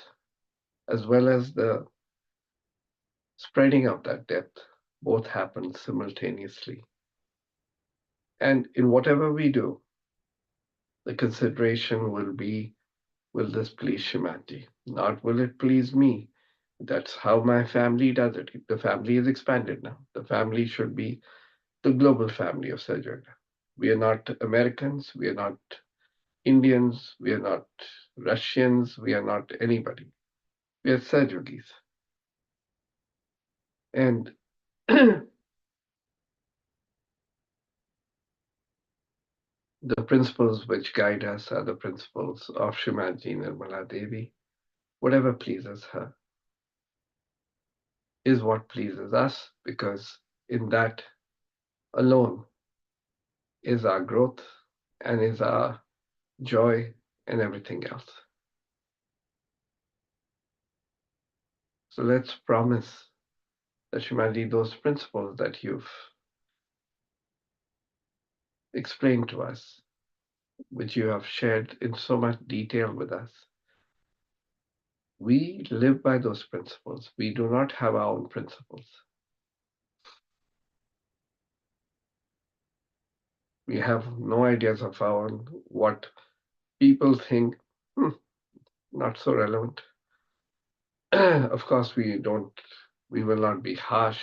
as well as the spreading of that depth both happen simultaneously. And in whatever we do, the consideration will be, will this please Shimaji? Not will it please me? That's how my family does it. The family is expanded now. The family should be the global family of Sahaja. We are not Americans, we are not Indians, we are not Russians, we are not anybody. We are Sahajogis. And the principles which guide us are the principles of Shimaji Nirmala Devi. Whatever pleases her is what pleases us, because in that alone is our growth and is our joy and everything else. So let's promise that Shimaji, those principles that you've explained to us, which you have shared in so much detail with us, We live by those principles. We do not have our own principles. We have no ideas of our own. What people think, not so relevant. Of course, we will not be harsh.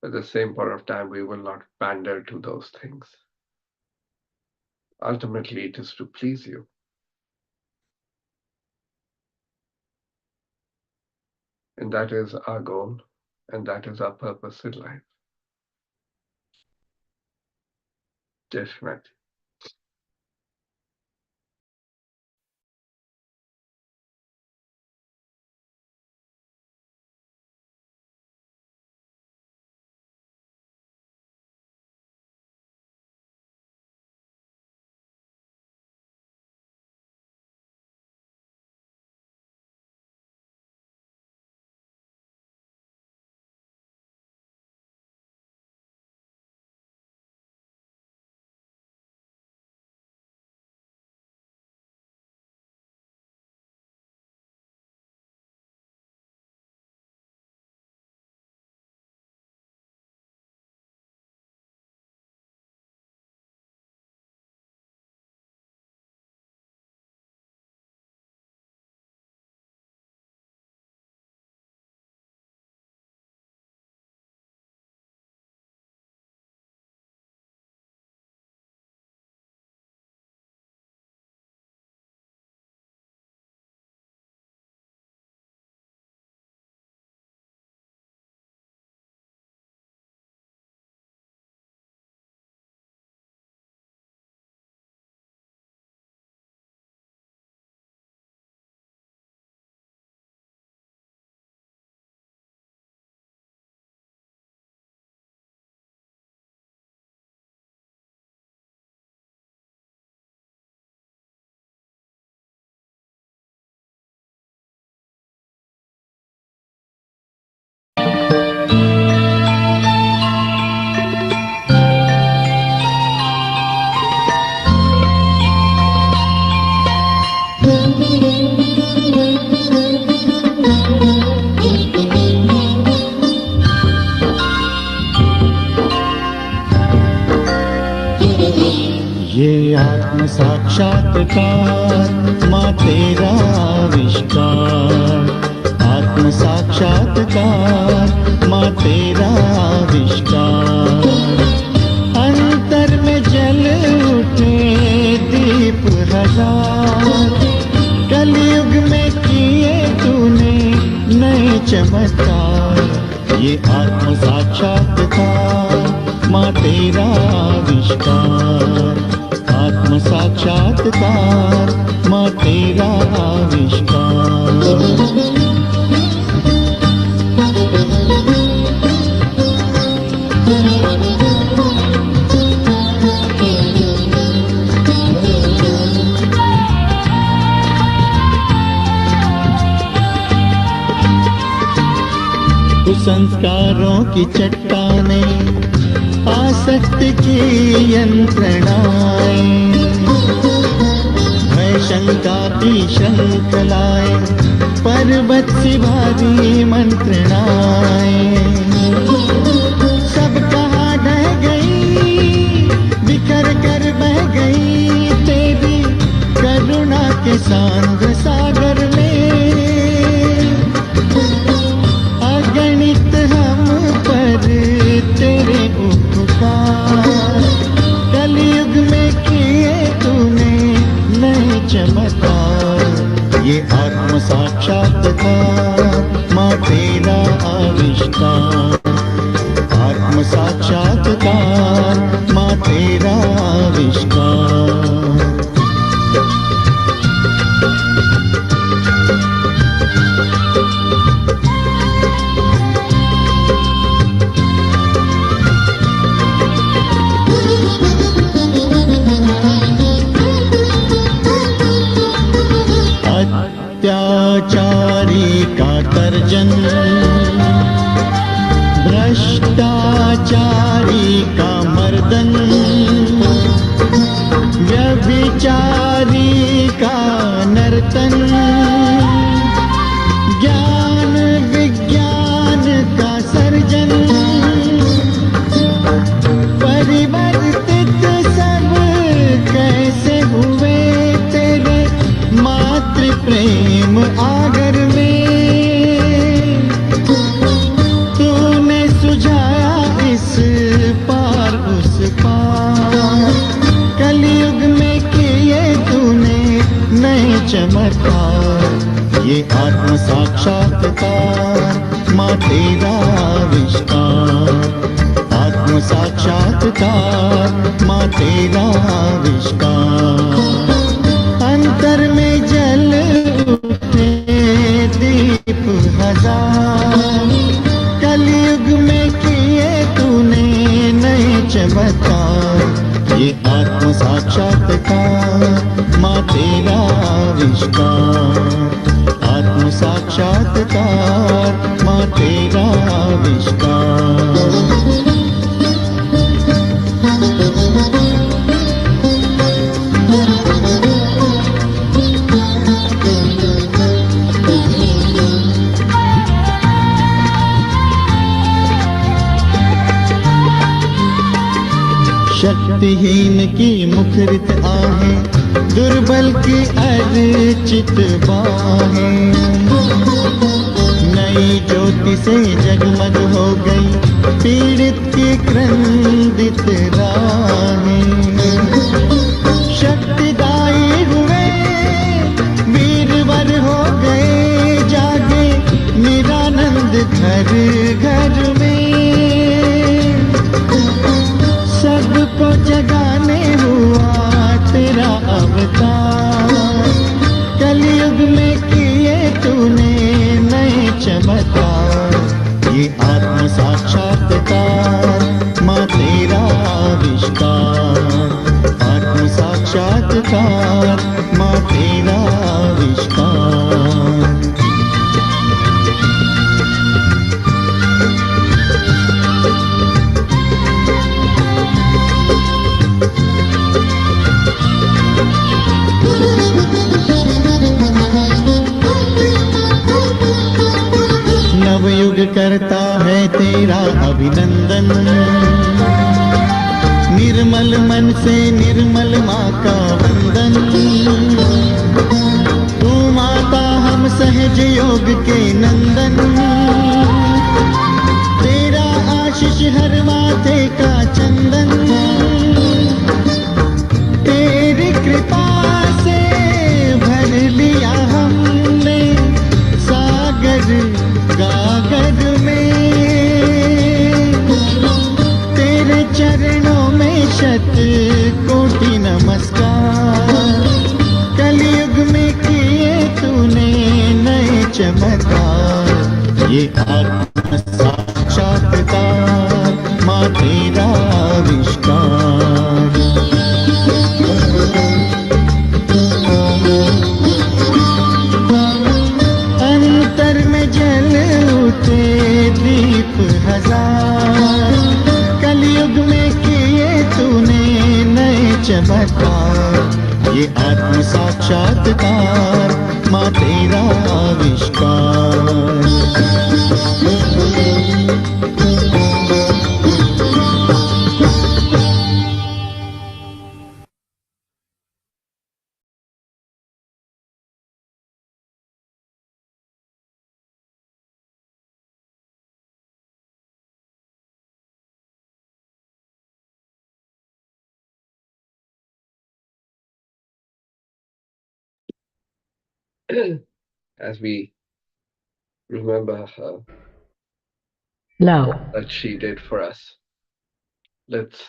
At the same point of time, we will not pander to those things. Ultimately, it is to please you. And that is our goal, and that is our purpose in life. Definitely. ये आत्म साक्षात्कार माँ तेरा आविष्कार, आत्म साक्षात्कार माँ तेरा आविष्कार। अंतर में जल उठे दीप हजार, कलयुग में किए तूने नए चमत्कार। ये आत्म साक्षात्कार माँ तेरा आविष्कार, आत्म साक्षात्कार माँ तेरा आविष्कार। संस्कारों की चट्टानें, आसक्ति की यंत्रणाएं, भय शंका की श्रृंखलाएं, पर्वत सी भारी मंत्रणाएं। सब कहाँ ढह गई, बिखर कर बह गई तेरी करुणा के सांद्र सागर में। अगणित हम पर तेरे उपकार, कलयुग में किए तूने नए चमत्कार। ये आत्म साक्षात्कार माँ तेरा आविष्कार, आत्म साक्षात्कार माँ तेरा आविष्कार। अत्याचारी का तर्जन, साक्षात्कार माँ तेरा आविष्कार, आत्म साक्षात्कार माँ तेरा आविष्कार। अंतर में जल उठे दीप हजार, कलयुग में किए तूने नए चमत्कार। ये आत्म साक्षात्कार माँ तेरा आविष्कार, आत्म साक्षात्कार माँ तेरा आविष्कार। शक्तिहीन की मुखरित आहें, दुर्बल की अर्चित बाहें, नई ज्योति से जगमग हो गई पीड़ित की क्रंदित राहें। शक्तिदायी हुए वीरवर हो गए जागे निरानंद घर घर में, सबको जगाने हुआ तेरा अवतार। कलयुग में किए तूने नए चमत्कार। ये आत्म साक्षात्कार माँ तेरा आविष्कार, आत्म साक्षात्कार माँ तेरा आविष्कार। नवयुग करता है तेरा अभिनंदन, निर्मल मन से निर्मल माँ का वंदन। तू माता हम सहज योग के नंदन, तेरा आशीष हर माथे का चंदन। तेरी कृपा से भर लिया हमने सागर गागर में, तेरे चरणों में शत कोटि नमस्कार। कलयुग में किए तूने नए चमत्कार। ये आत्म साक्षात्कार माँ तेरा आविष्कार। अंतर में जल उठे दीप हजार, कलयुग में किए तूने नए चमत्कार। ये आत्म साक्षात्कार माँ तेरा आविष्कार। As we remember her, Love. that she did for us, let's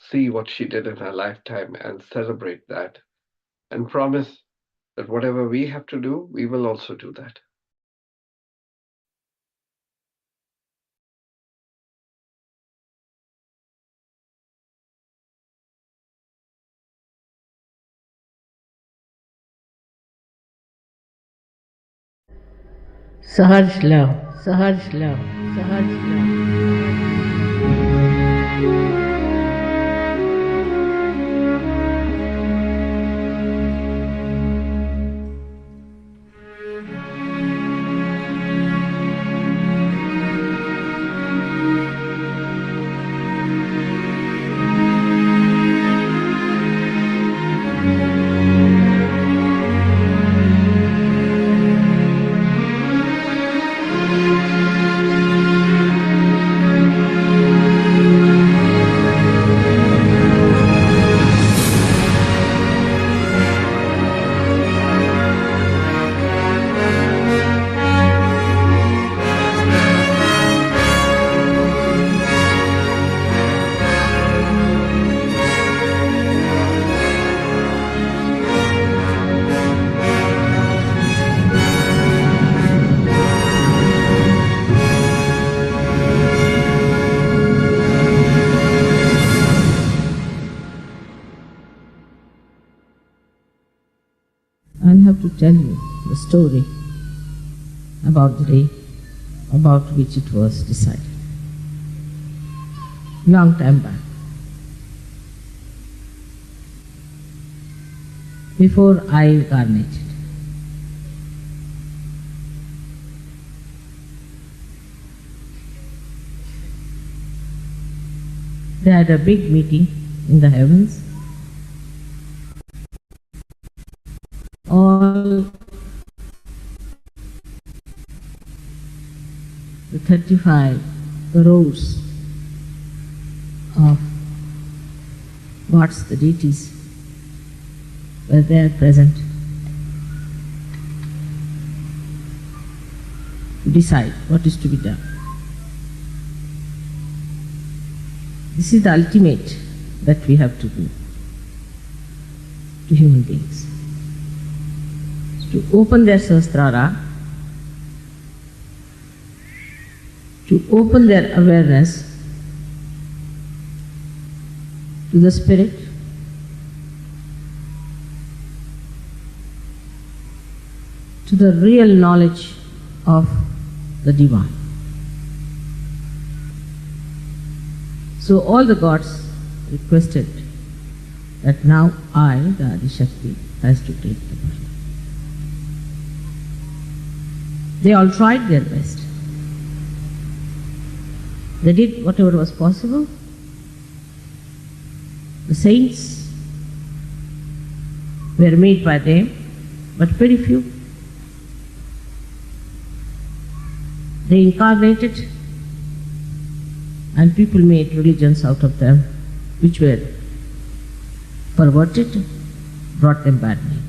see what she did in her lifetime and celebrate that, and promise that whatever we have to do, we will also do that. Sahaj love, Sahaj love, Sahaj love. tell you the story about the day about which it was decided. Long time back. Before I incarnated. They had a big meeting in the heavens. All the 35 rows of gods, the deities, were there present to decide what is to be done. This is the ultimate that we have to do to human beings. To open their sahasrara, to open their awareness to the spirit, to the real knowledge of the divine. So all the gods requested that now I, the Adi-Shakti, has to take the body. They all tried their best. They did whatever was possible. The saints were made by them, but very few. They incarnated, and people made religions out of them, which were perverted, brought them bad name.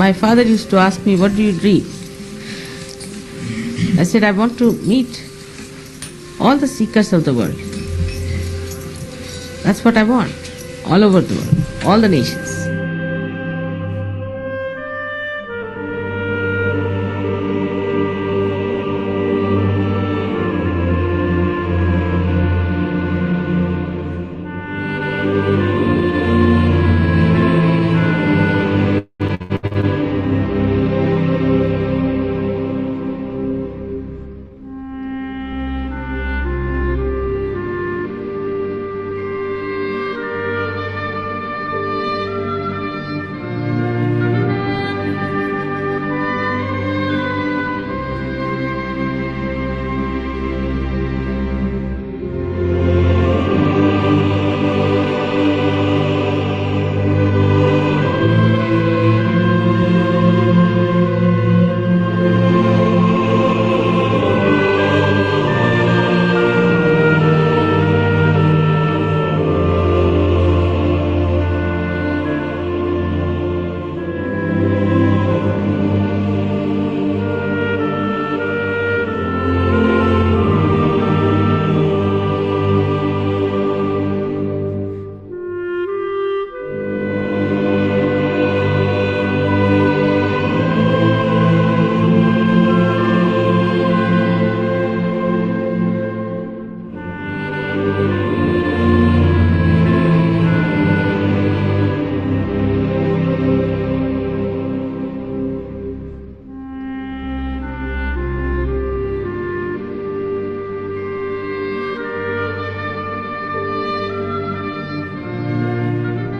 My father used to ask me, what do you dream? I said, I want to meet all the seekers of the world. That's what I want, all over the world, all the nations.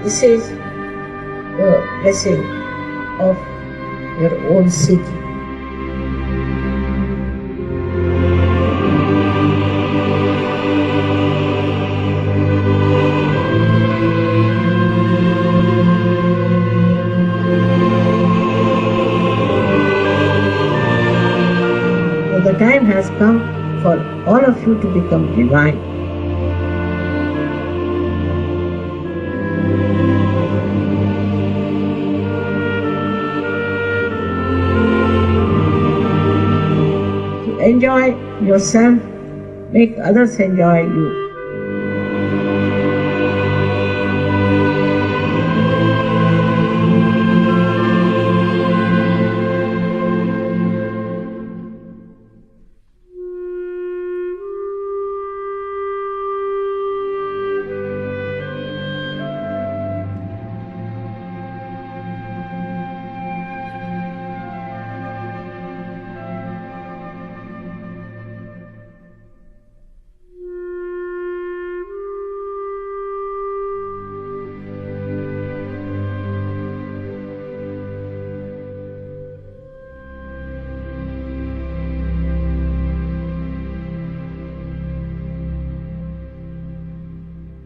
This is the blessing of your own seeking. So the time has come for all of you to become divine. Enjoy yourself, make others enjoy you.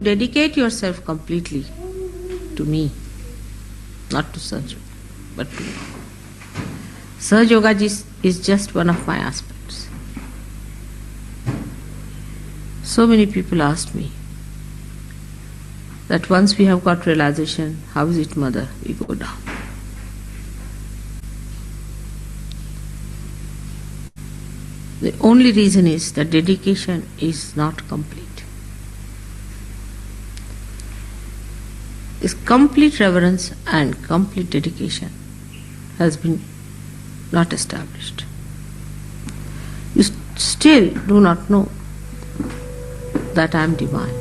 Dedicate yourself completely to me, not to Saj, but to me. Saj Yoga is just one of my aspects. So many people ask me that once we have got realization, how is it, Mother, we go down? The only reason is that dedication is not complete. This complete reverence and complete dedication has been not established. You still do not know that I am divine.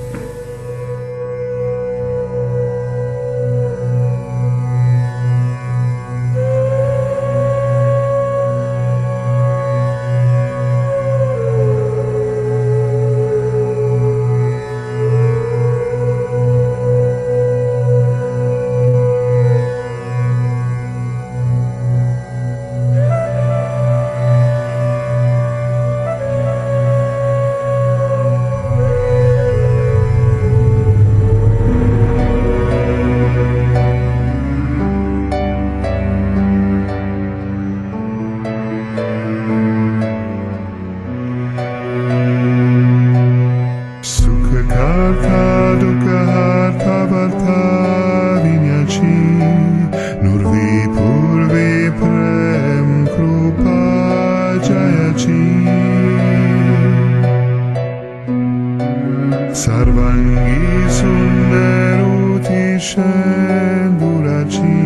शेंदुराची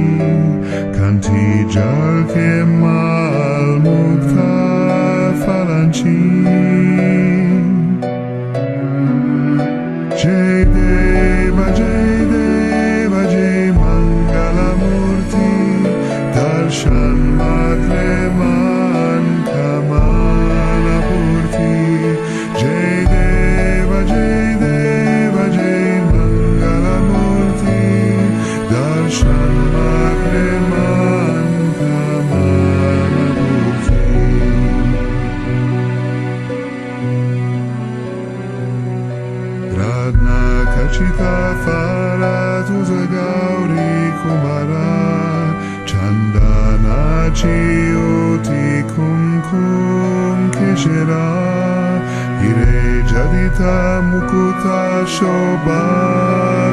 कांती जळके माल मुक्ता फळांची जय देव जय मंगलमूर्ती दर्शन मात्रे मान कामना पूर्ती जय देव जय मंगलमूर्ती दर्शन मात्रे मान कामना पूर्ती Radna Kachita Fara Tuza Gauri Kumara Chandana Chiyoti Kumkum Keshera Hire Jadita Mukuta Shobha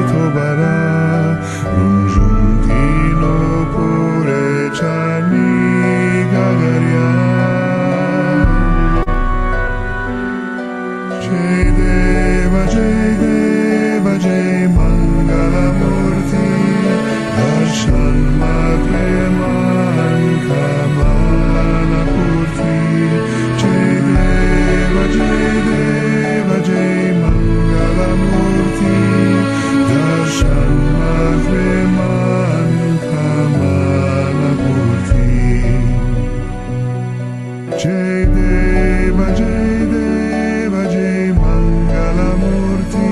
Tobara Runjundino Pure Chani Gagarya Jai Deva Jai Mangalamurti Darshan Matre Man Kamala Purti Jai Deva Jai Mangalamurti Darshan Matre Man Kamala Purti Jai Deva Jai Mangalamurti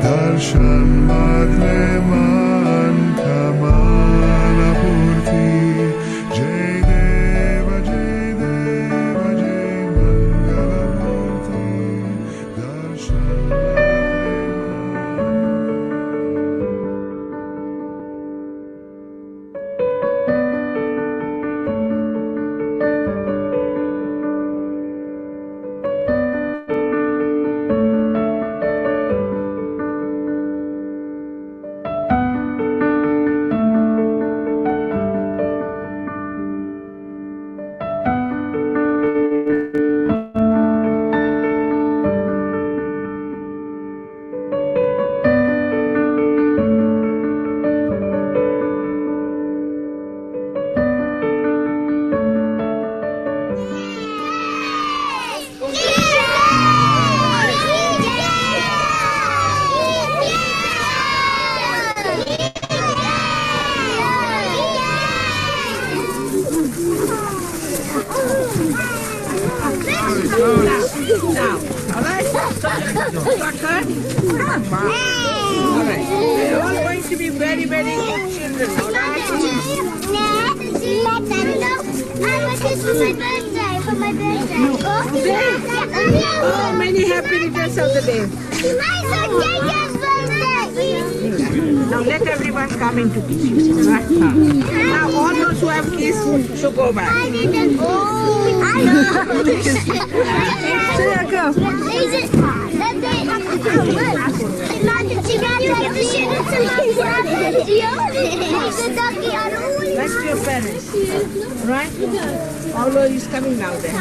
Darshan Matre Man Kamala Purti Jai Deva Jai Mangalamurti Darshan Now, alright? Alright. You're all going to be very, very good children, alright? For my birthday. Oh, many happy returns of the day. Now let everyone come into kiss. Right? Now all those who have kissed should go back. That's to your parents. Right? Paulo is coming now then.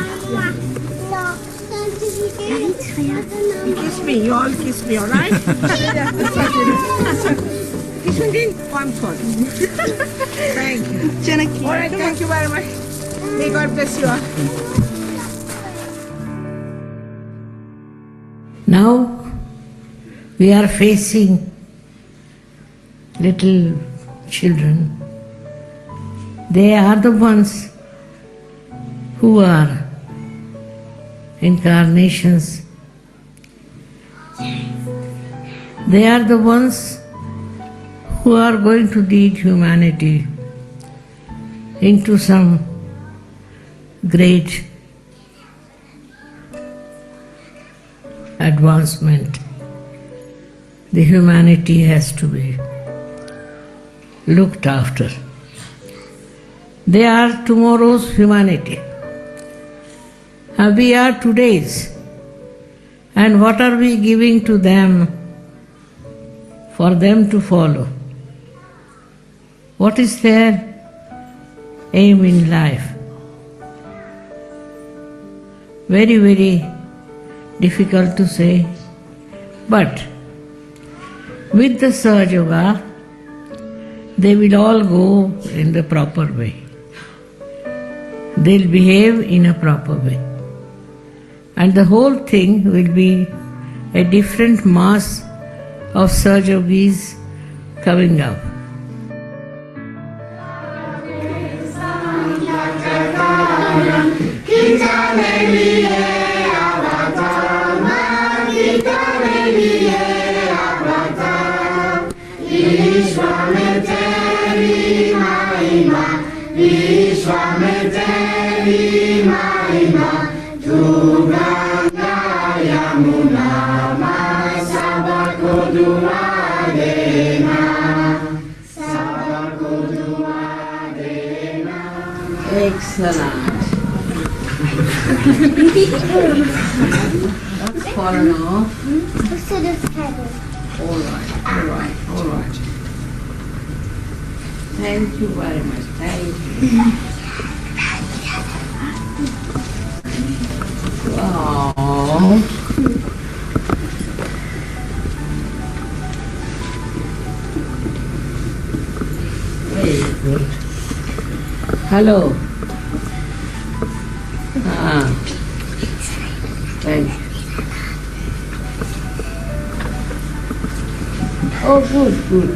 Kiss me, you all kiss me, alright? Kiss me again. Oh, I'm sorry. Thank you. Alright, thank you very much. May God bless you all. Now we are facing little children. They are the ones who are incarnations. They are the ones who are going to lead humanity into some great advancement. The humanity has to be looked after. They are tomorrow's humanity. And we are today's. And what are we giving to them for them to follow? What is their aim in life? Very, very difficult to say. But with the Sahaja Yoga, they will all go in the proper way. They'll behave in a proper way. And the whole thing will be a different mass of Sahajogis coming up. Excellent. That's fallen off. So this heaven. All right. Thank you very much. Thank you. Wow. Very good. Hello. Thank you. Oh, good.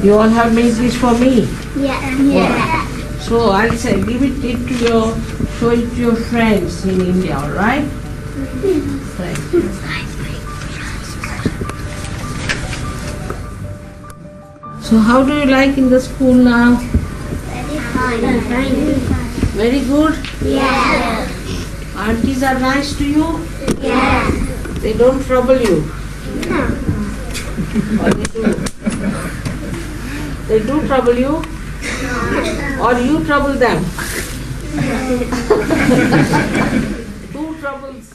You all have made this for me. Yeah. So I'll say, show it to your friends in India, all right? Thank you. So how do you like in the school now? Very fine. Very good? Yeah. Aunties are nice to you? Yeah. They don't trouble you? No. Or they do? They do trouble you? Or you trouble them? Two troubles.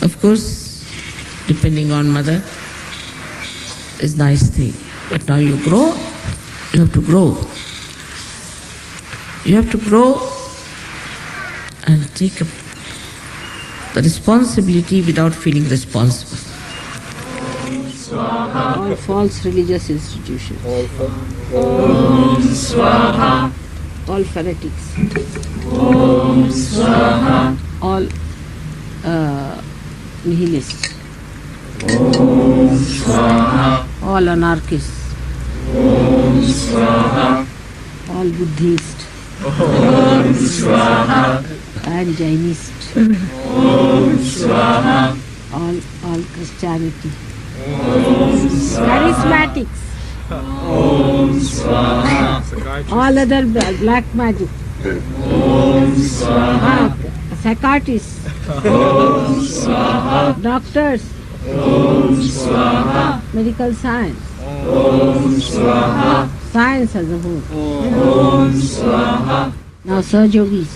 Of course, depending on mother, is nice thing. But now you grow, you have to grow. You have to grow and take up the responsibility without feeling responsible. All false religious institutions. All fanatics. All nihilists. All anarchists. All Buddhists. And Jainists. All Christianity. Charismatics. All other black magic. Psychiatrists. Doctors. Medical science. Science as a whole. Now Sahajogis.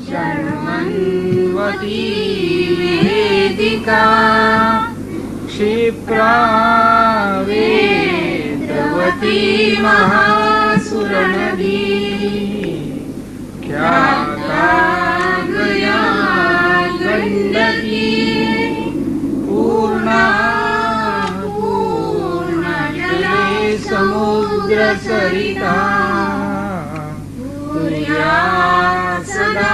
शर्मन्वती वेदिका क्षिप्रा वेदवती महासुरनदी ख्याता गया गण्डकी पूर्णा पूर्णजले समुद्रसरिता तुर्या सदा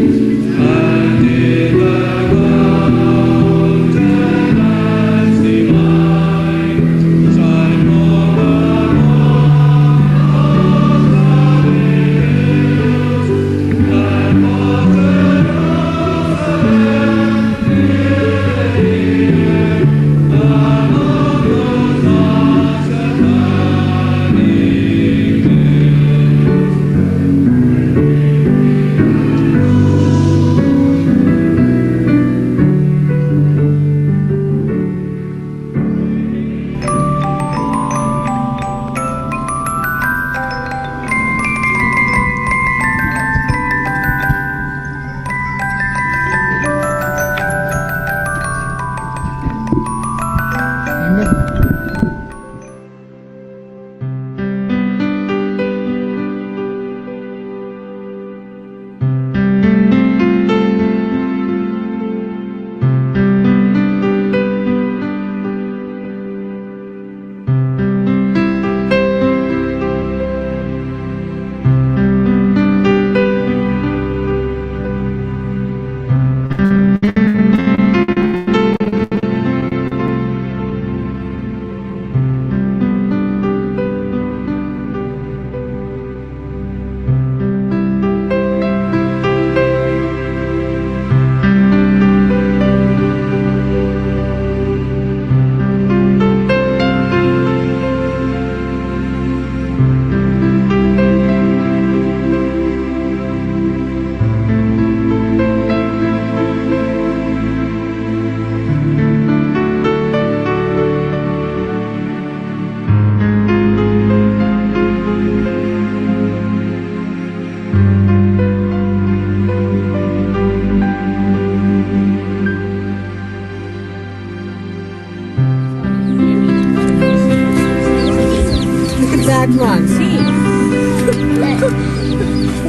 one. See?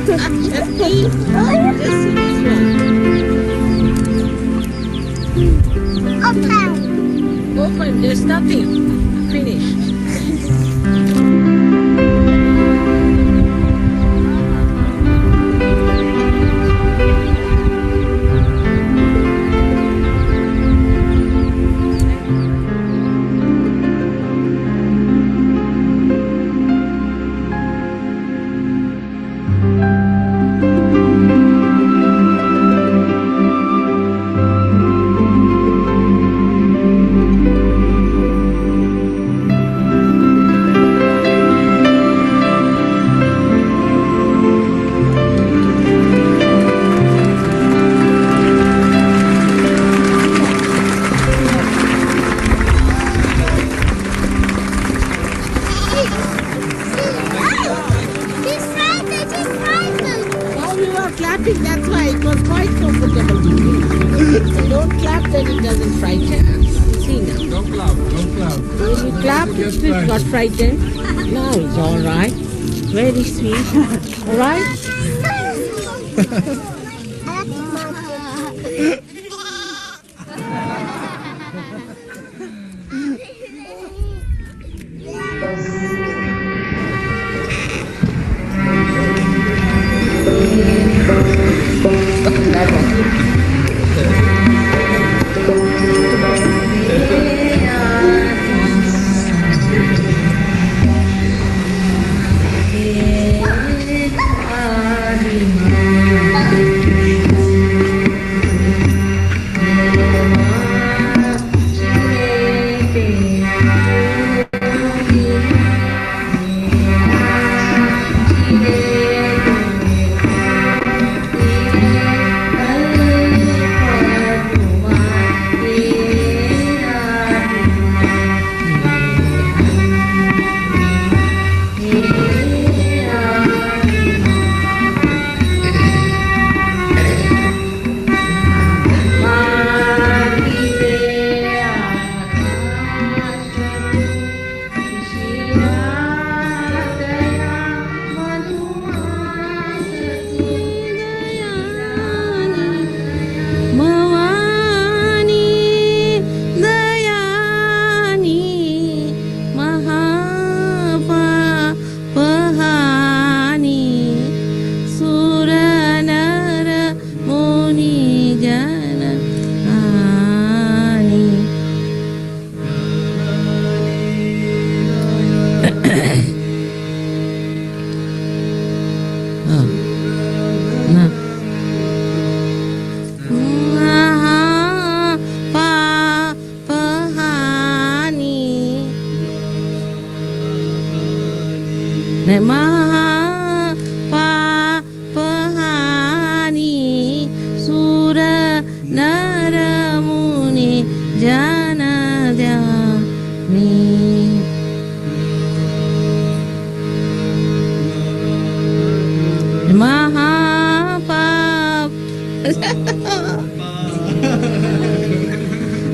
Just see. Just see this one. Open. Open. There's nothing. Finished. She's frightened. She's frightened. Now you are clapping, that's why it was quite comfortable to me. If you don't clap, then it doesn't frighten. See now. Don't clap, don't clap. When you clap, it got frightened. Now it's all right. Very sweet. All right?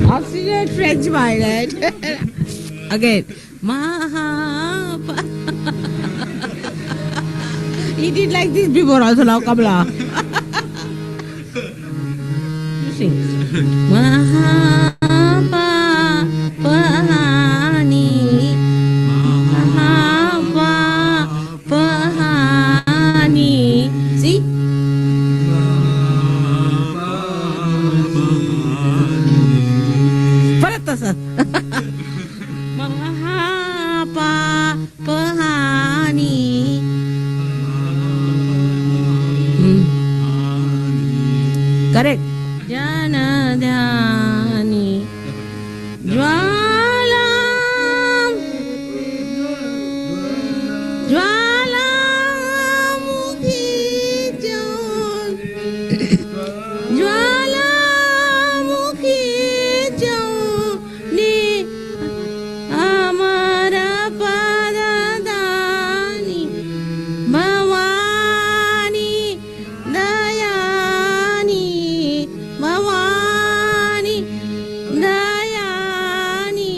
Obstinate French pilot. Again. Mahapa. He did like this before also. Now Kamala. You sing. Mahapa Pahani. Mahapa Pahani. See? Paratasa. Mahapa Pahani. Correct. Jana Dhyani. Jwalam. Jwalamukhi Jon. Jwalamukhi Joni. Amara Padadani. Bhavani Dayani. Bhavani Dayani.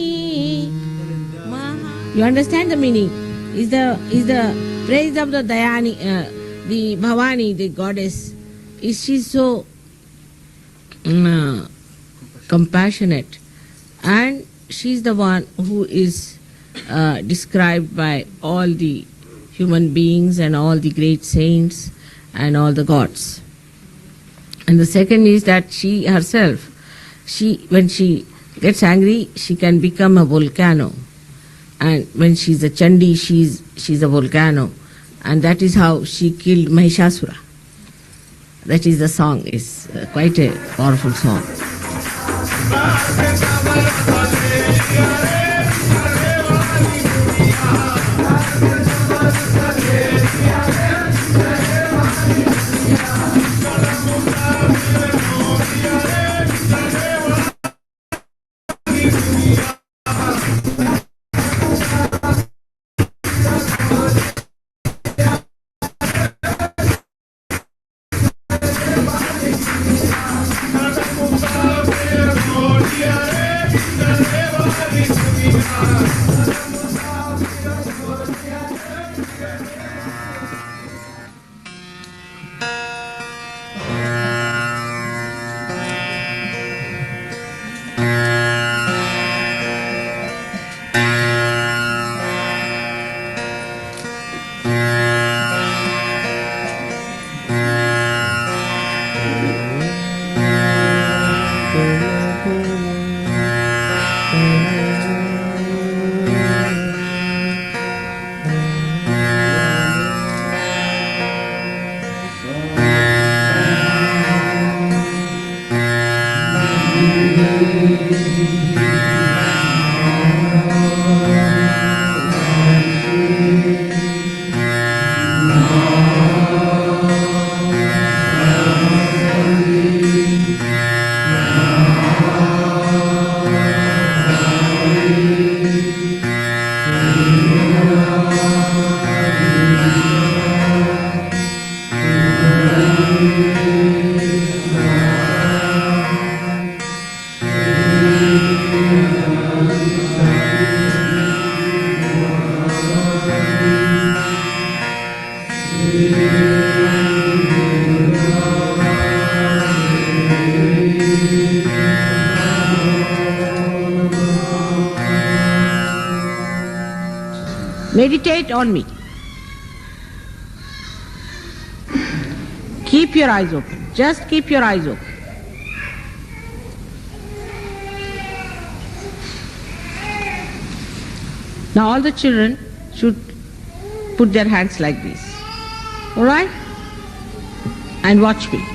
You understand the meaning? is the praise of the Dayani, the Bhavani, the goddess. Is she so compassionate? And she's the one who is described by all the human beings and all the great saints and all the gods. And the second is that she herself, when she gets angry, she can become a volcano. And when she's a Chandi, she's a volcano. And that is how she killed Mahishasura. That is the song. It's quite a powerful song. Meditate on me. Keep your eyes open. Just keep your eyes open. Now all the children should put their hands like this. All right? And watch me.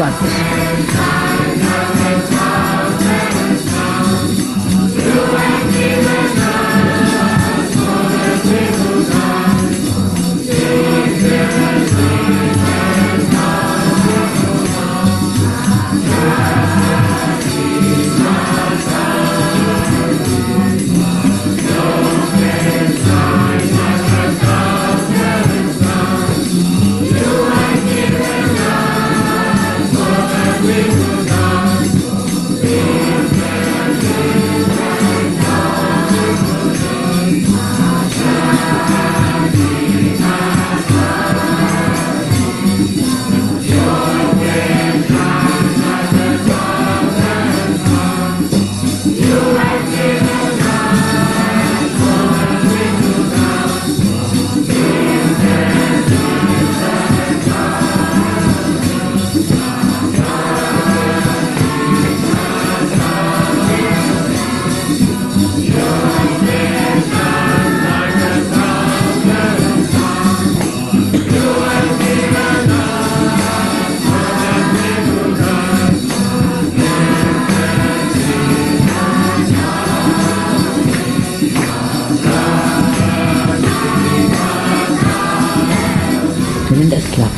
what? Tremendous clap.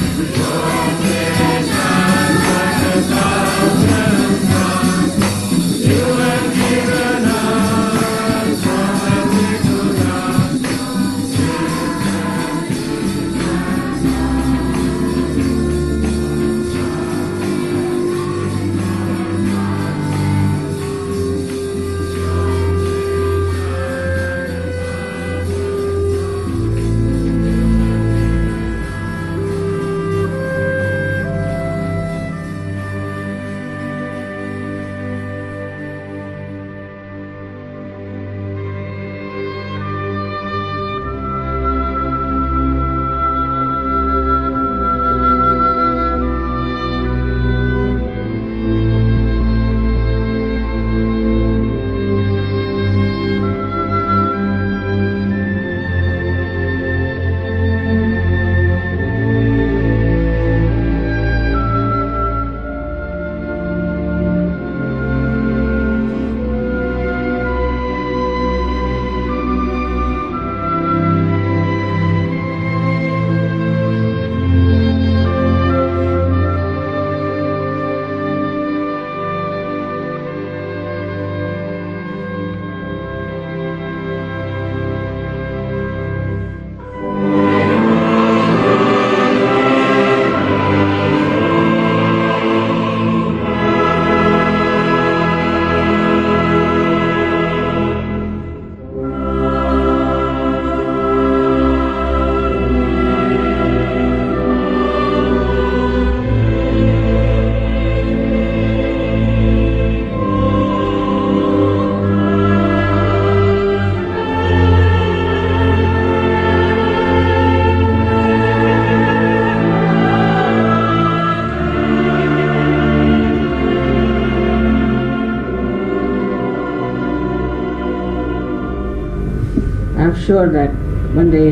I'm sure that one day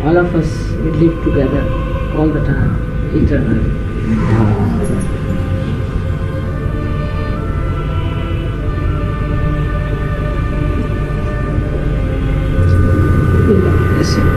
all of us will live together all the time, eternally. Yes, sir.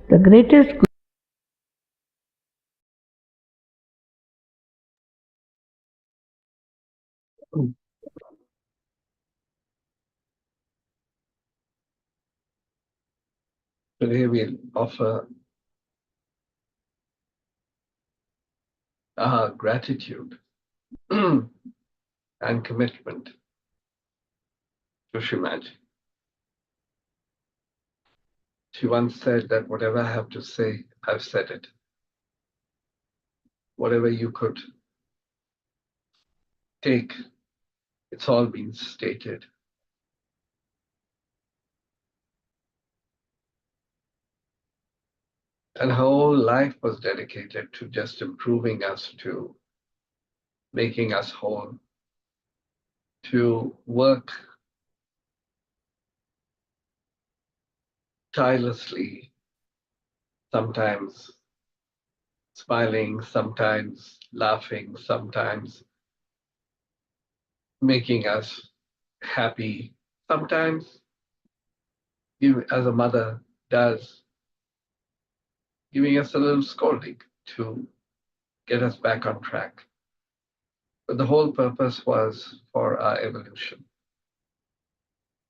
The greatest Today we'll offer our gratitude and commitment to Shimaji. She once said that whatever I have to say, I've said it. Whatever you could take, it's all been stated. And her whole life was dedicated to just improving us, to making us whole, to work tirelessly, sometimes smiling, sometimes laughing, sometimes making us happy, sometimes, as a mother does, giving us a little scolding to get us back on track. But the whole purpose was for our evolution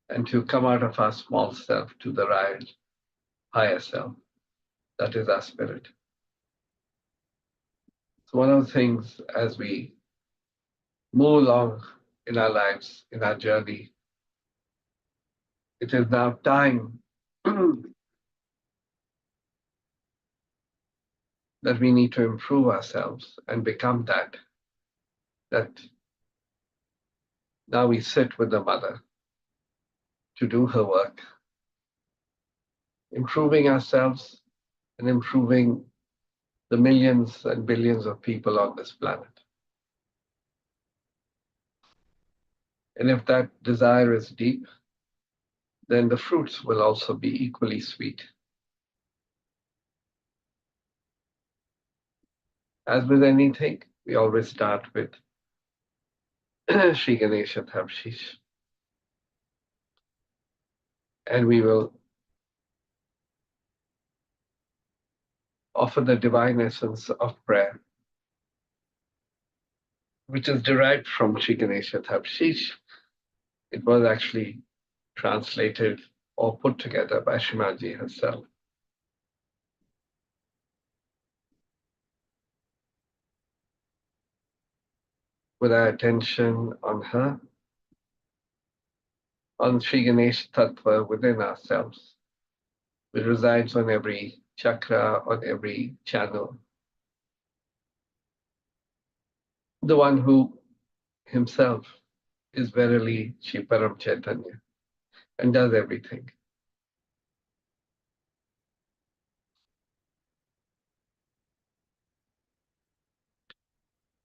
and to come out of our small self to the higher self. That is our spirit. So one of the things as we move along in our lives, in our journey, it is now time that we need to improve ourselves and become that now we sit with the mother to do her work, improving ourselves and improving the millions and billions of people on this planet. And if that desire is deep, then the fruits will also be equally sweet. As with anything, we always start with Shri Ganesha Thamshish. And we will offer the divine essence of prayer, which is derived from Shri Ganesha Thamshish. It was actually translated or put together by Shimaji herself. With our attention on her, on Shri Ganesha Tattva within ourselves, which resides on every chakra, on every channel. The one who himself is verily Shri Param Chaitanya and does everything.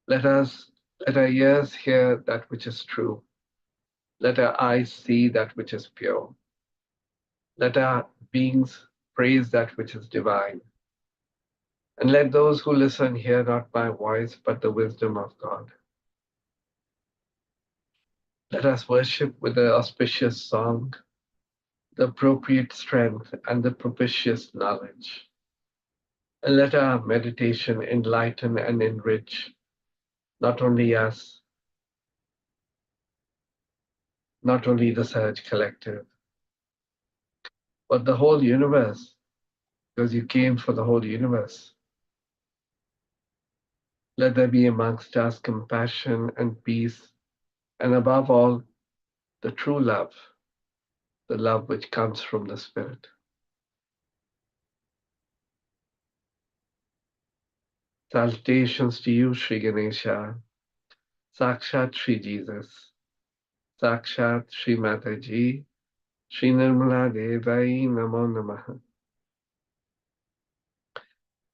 Let our ears hear that which is true. Let our eyes see that which is pure. Let our beings praise that which is divine. And let those who listen hear not my voice, but the wisdom of God. Let us worship with the auspicious song, the appropriate strength, and the propitious knowledge. And let our meditation enlighten and enrich not only us, not only the Sahaj Collective, but the whole universe, because you came for the whole universe. Let there be amongst us compassion and peace, and above all, the true love, the love which comes from the Spirit. Salutations to you, Sri Ganesha, Sakshat Sri Jesus, Sakshat Sri Mataji, Sri Nirmala Devai Namo Namaha.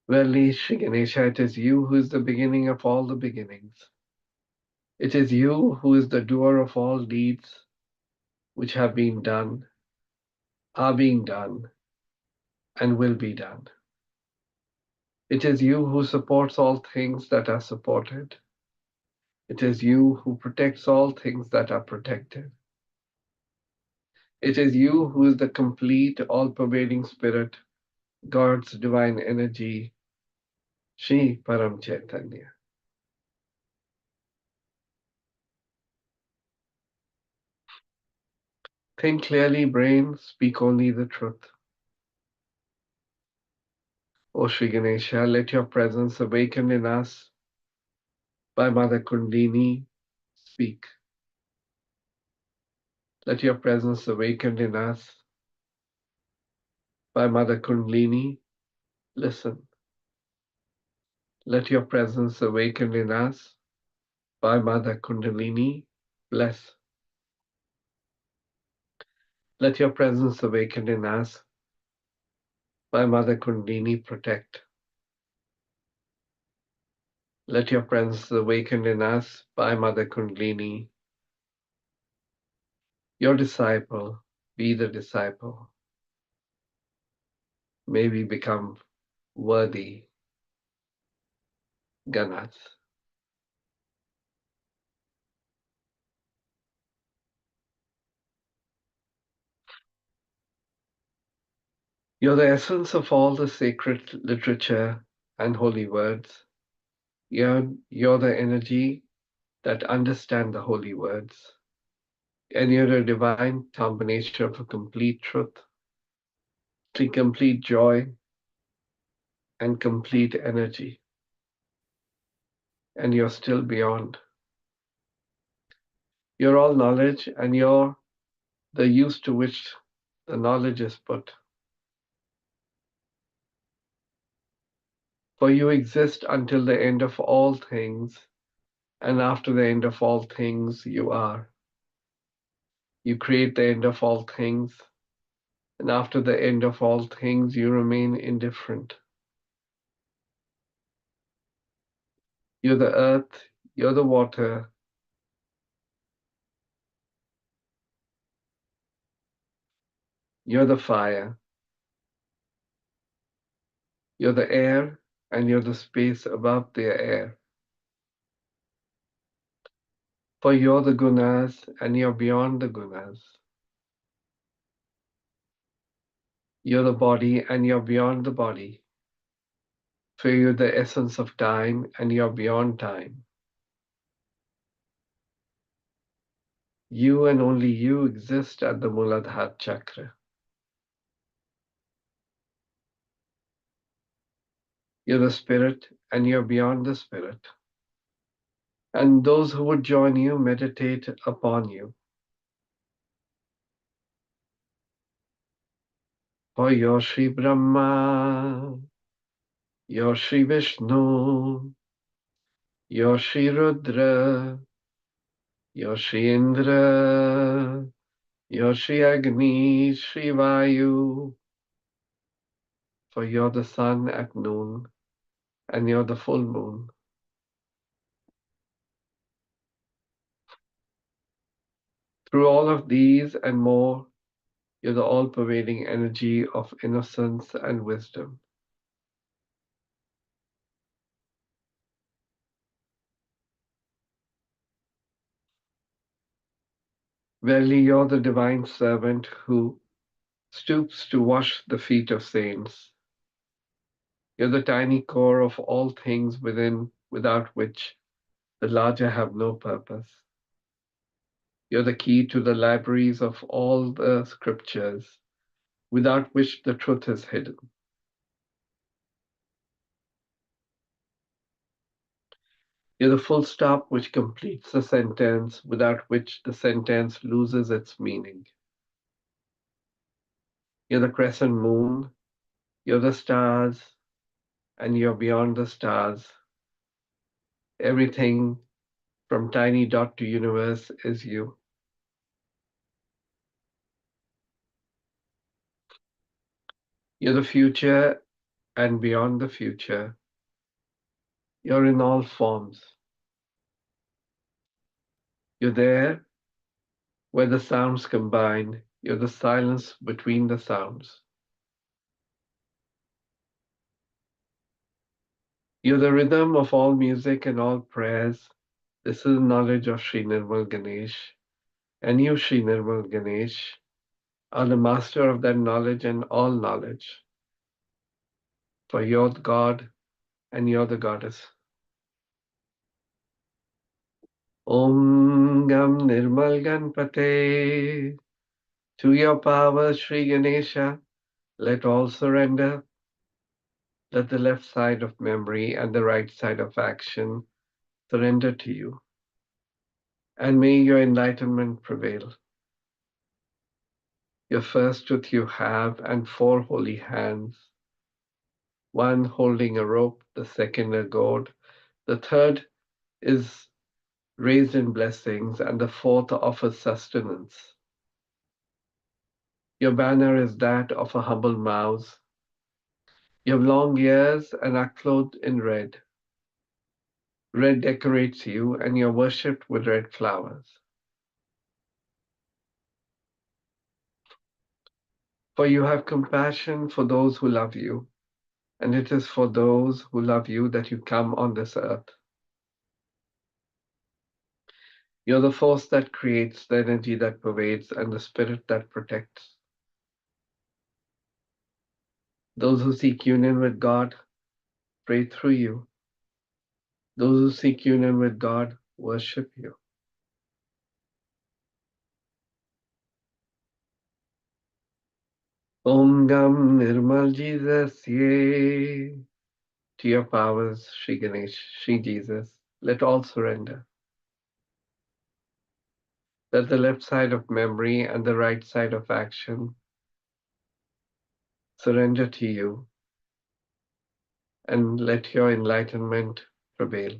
Verily, Sri Ganesha, it is you who is the beginning of all the beginnings. It is you who is the doer of all deeds which have been done, are being done, and will be done. It is you who supports all things that are supported. It is you who protects all things that are protected. It is you who is the complete, all-pervading spirit God's divine energy, Shri Param Chaitanya. Think clearly, brain, speak only the truth. O Sri Ganesha, let your presence awaken in us by Mother Kundalini, speak. Let your presence awaken in us by Mother Kundalini, listen. Let your presence awaken in us by Mother Kundalini, bless. Let your presence awaken in us by Mother Kundalini, protect. Let your presence awaken in us by Mother Kundalini. Your disciple, be the disciple. May we become worthy Ganas. You're the essence of all the sacred literature and holy words. You're the energy that understand the holy words. And you're a divine combination of a complete truth, complete joy, and complete energy. And you're still beyond. You're all knowledge, and you're the use to which the knowledge is put. For you exist until the end of all things, and after the end of all things, you are. You create the end of all things, and after the end of all things, you remain indifferent. You're the earth, you're the water, you're the fire, you're the air, and you're the space above the air. For you're the gunas, and you're beyond the gunas. You're the body, and you're beyond the body. For you're the essence of time, and you're beyond time. You and only you exist at the Muladhara chakra. You're the spirit, and you're beyond the spirit. And those who would join you meditate upon you. For you're Sri Brahma, you're Sri Vishnu, you're Sri Rudra, you're Sri Indra, you're Sri Agni, Sri Vayu. For you're the sun at noon, and you're the full moon. Through all of these and more, you're the all-pervading energy of innocence and wisdom. Verily, you're the divine servant who stoops to wash the feet of saints. You're the tiny core of all things without which the larger have no purpose. You're the key to the libraries of all the scriptures, without which the truth is hidden. You're the full stop which completes the sentence, without which the sentence loses its meaning. You're the crescent moon, you're the stars, and you're beyond the stars. Everything from tiny dot to universe is you. You're the future and beyond the future. You're in all forms. You're there where the sounds combine. You're the silence between the sounds. You're the rhythm of all music and all prayers. This is knowledge of Sri Nirmal Ganesh. And you, Sri Nirmal Ganesh, are the master of that knowledge and all knowledge. for you're the God and you're the goddess. Om Gam Nirmal Ganpate. To your power, Sri Ganesha, let all surrender. Let the left side of memory and the right side of action surrender to you. And may your enlightenment prevail. Your first tooth you have and 4 holy hands, one holding a rope, the second a gourd, the third is raised in blessings, and the fourth offers sustenance. Your banner is that of a humble mouse. You have long ears and are clothed in red. Red decorates you, and you're worshipped with red flowers. For you have compassion for those who love you, and it is for those who love you that you come on this earth. You're the force that creates, the energy that pervades, and the spirit that protects. Those who seek union with God pray through you. Those who seek union with God worship you. Om Gam Nirmal Jesus, yea. To your powers, Sri Ganesh, Sri Jesus, let all surrender. Let the left side of memory and the right side of action surrender to you, and let your enlightenment prevail.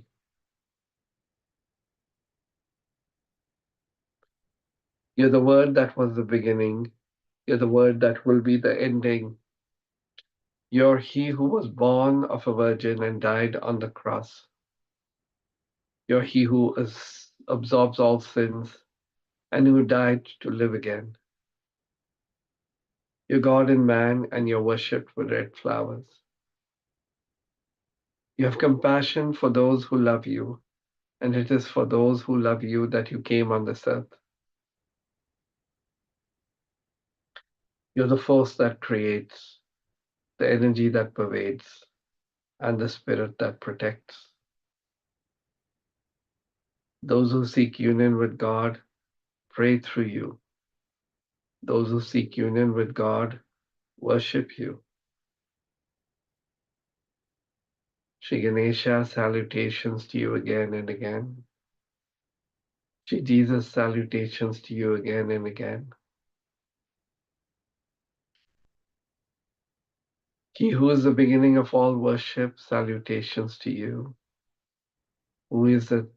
You're the word that was the beginning. You're the word that will be the ending. You're he who was born of a virgin and died on the cross. You're he who absorbs all sins and who died to live again. You're God and man, and you're worshipped with red flowers. You have compassion for those who love you, and it is for those who love you that you came on this earth. You're the force that creates, the energy that pervades, and the spirit that protects. Those who seek union with God pray through you. Those who seek union with God worship you. Shri Ganesha, salutations to you again and again. Shri Jesus, salutations to you again and again. He who is the beginning of all worship, salutations to you. Who is the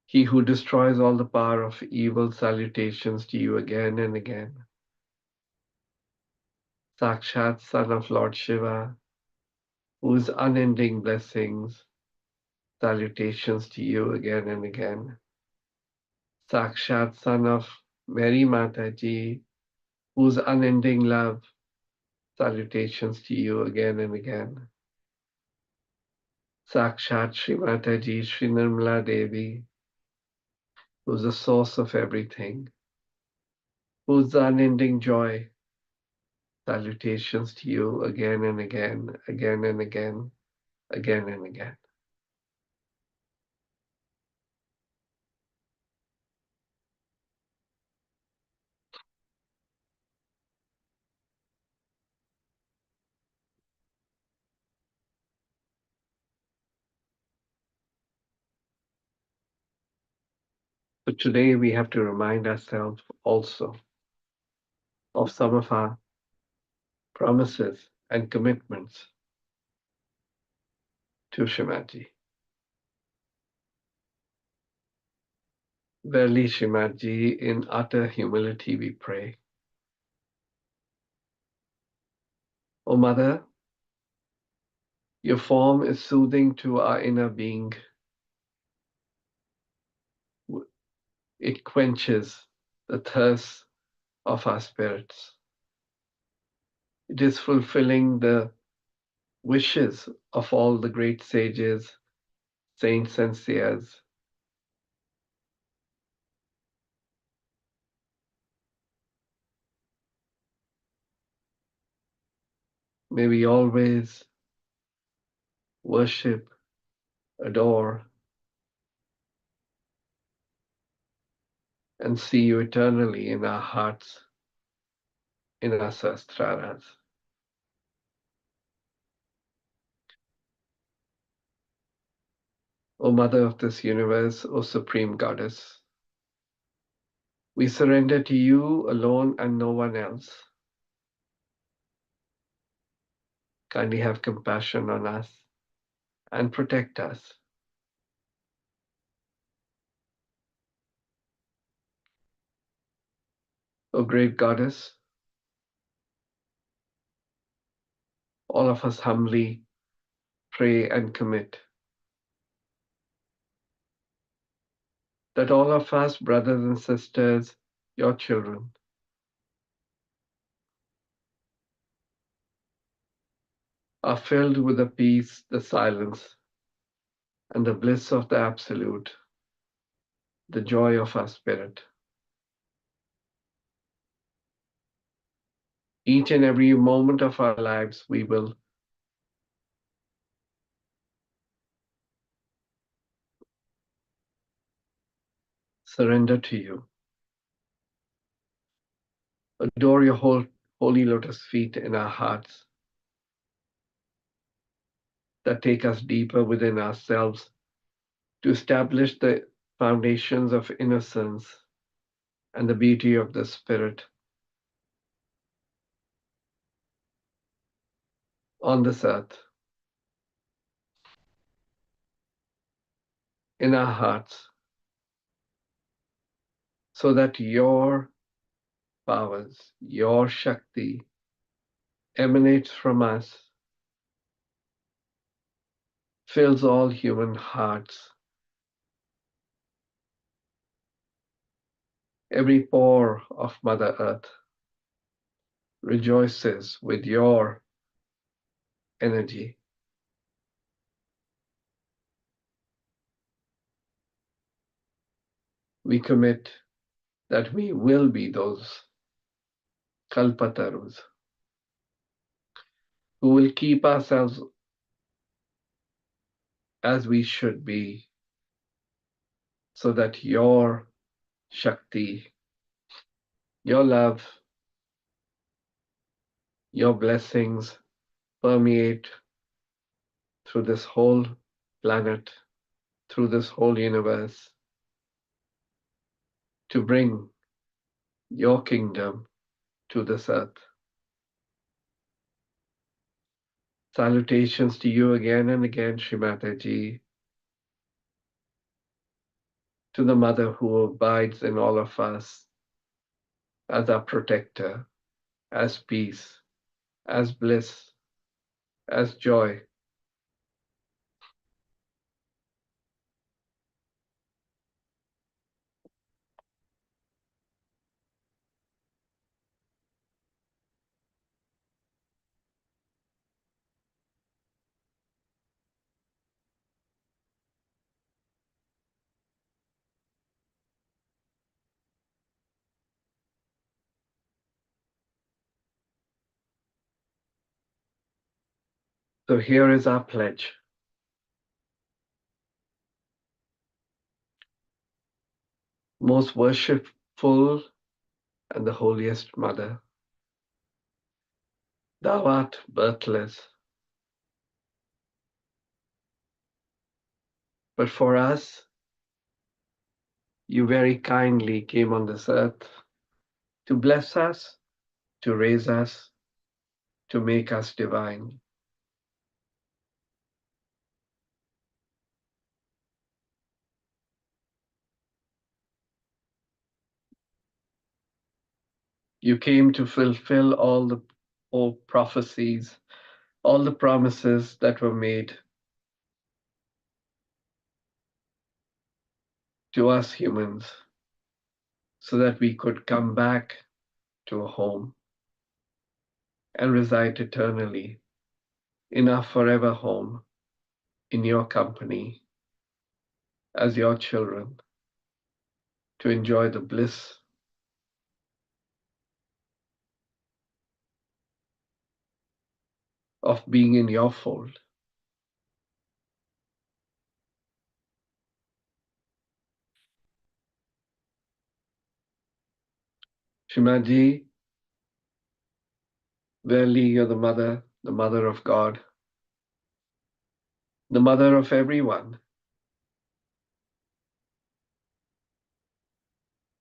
He who destroys all the power of evil, salutations to you again and again. Sakshat, son of Lord Shiva, who is unending blessings, salutations to you again and again. Sakshat, son of Mary Mataji, whose unending love, salutations to you again and again. Sakshat Shri Mataji, Shri Nirmala Devi, who's the source of everything, who's the unending joy, salutations to you again and again, again and again, again and again. But today we have to remind ourselves also of some of our promises and commitments to Shrimadji. Verily, Shrimadji, in utter humility we pray. O Mother, your form is soothing to our inner being. It quenches the thirst of our spirits. It is fulfilling the wishes of all the great sages, saints, and seers. May we always worship, adore, and see you eternally in our hearts, in our sastraras. O Mother of this universe, O Supreme Goddess, we surrender to you alone and no one else. Kindly have compassion on us and protect us. O great Goddess, all of us humbly pray and commit that all of us, brothers and sisters, your children, are filled with the peace, the silence, and the bliss of the Absolute, the joy of our spirit. Each and every moment of our lives, we will surrender to you. Adore your holy lotus feet in our hearts that take us deeper within ourselves to establish the foundations of innocence and the beauty of the Spirit on this earth, in our hearts, so that your powers, your Shakti emanates from us, fills all human hearts. Every pore of Mother Earth rejoices with your energy. We commit that we will be those Kalpatarus who will keep ourselves as we should be, so that your Shakti, your love, your blessings permeate through this whole planet, through this whole universe, to bring your kingdom to this earth. Salutations to you again and again, Srimataji, to the Mother who abides in all of us as our protector, as peace, as bliss, as joy. So here is our pledge. Most worshipful and the holiest Mother, thou art birthless. But for us, you very kindly came on this earth to bless us, to raise us, to make us divine. You came to fulfill all the prophecies, all the promises that were made to us humans, so that we could come back to a home and reside eternally in our forever home, in your company, as your children, to enjoy the bliss of being in your fold. Shimaji, verily you're the mother of God, the mother of everyone.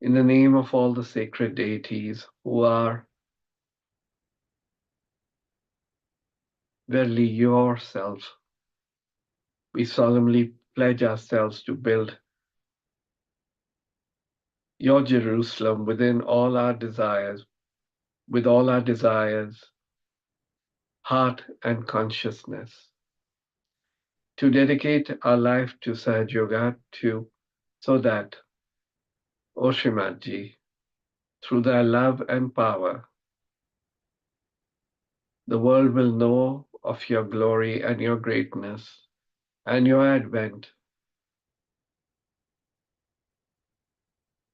In the name of all the sacred deities who are verily yourself, we solemnly pledge ourselves to build your Jerusalem within all our desires, with all our desires, heart and consciousness, to dedicate our life to Sahaj Yoga, so that, O Shrimadji, through thy love and power, the world will know of your glory and your greatness and your advent.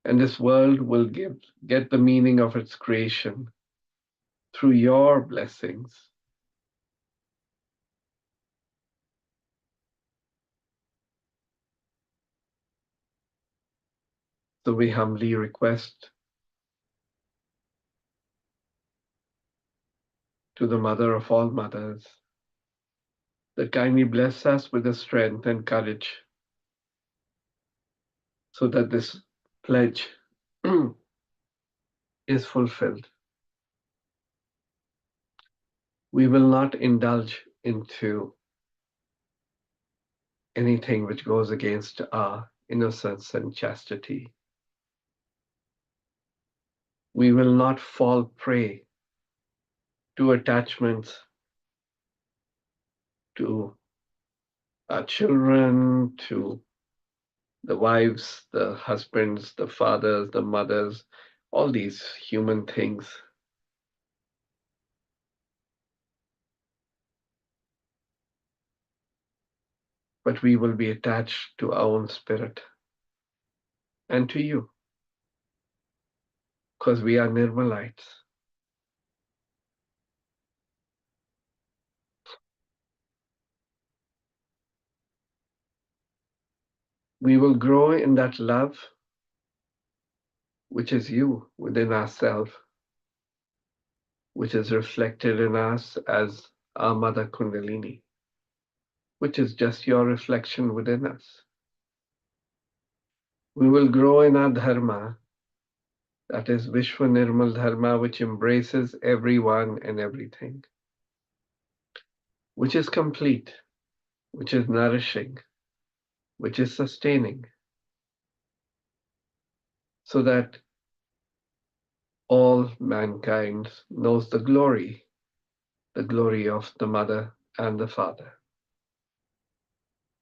And this world will get the meaning of its creation through your blessings. So we humbly request to the mother of all mothers that kindly bless us with the strength and courage so that this pledge is fulfilled. We will not indulge into anything which goes against our innocence and chastity. We will not fall prey to attachments to our children, to the wives, the husbands, the fathers, the mothers, all these human things. But we will be attached to our own spirit and to you, because we are Nirmalites. We will grow in that love which is you within ourselves, which is reflected in us as our Mother Kundalini, which is just your reflection within us. We will grow in our Dharma, that is Vishwa Nirmal Dharma, which embraces everyone and everything, which is complete, which is nourishing, which is sustaining, so that all mankind knows the glory of the mother and the father,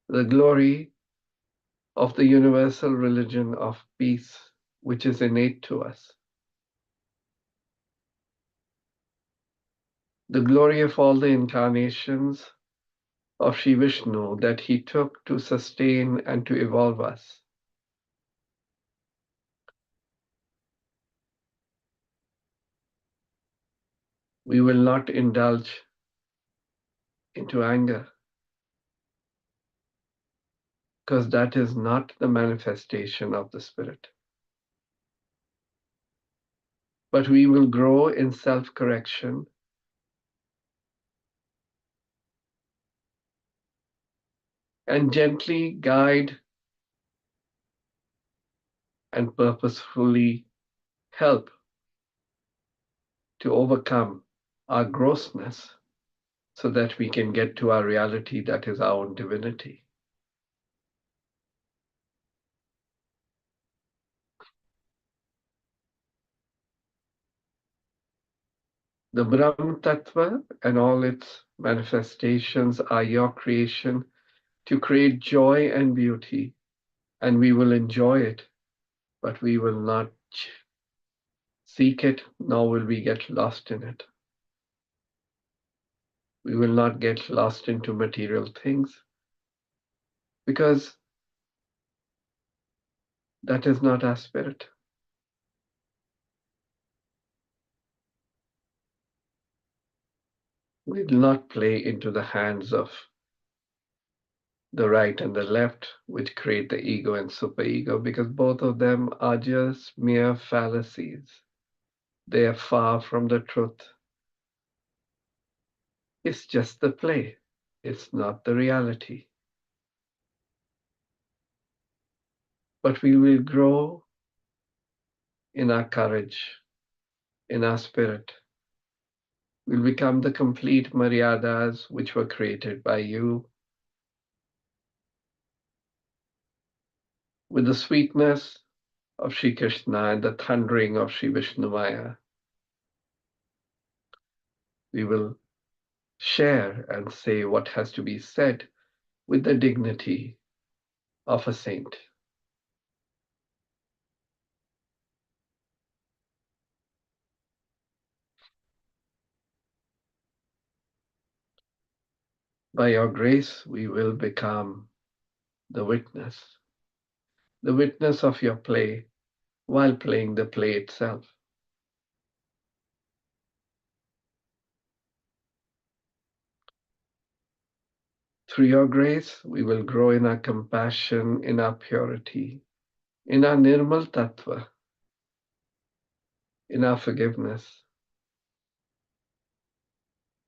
the glory of the universal religion of peace, which is innate to us, the glory of all the incarnations of Sri Vishnu that he took to sustain and to evolve us. We will not indulge into anger, because that is not the manifestation of the Spirit. But we will grow in self-correction and gently guide and purposefully help to overcome our grossness so that we can get to our reality, that is our own divinity. The Brahm Tattva and all its manifestations are your creation to create joy and beauty, and we will enjoy it, but we will not seek it, nor will we get lost in it. We will not get lost into material things, because that is not our spirit. will not play into the hands of the right and the left, which create the ego and superego, because both of them are just mere fallacies. They are far from the truth. It's just the play, it's not the reality. But we will grow in our courage, in our spirit. We'll become the complete Maryadas which were created by you, with the sweetness of Sri Krishna and the thundering of Sri Vishnumaya. We will share and say what has to be said with the dignity of a saint. By your grace, we will become the witness of your play while playing the play itself. Through your grace, we will grow in our compassion, in our purity, in our Nirmal Tattva, in our forgiveness,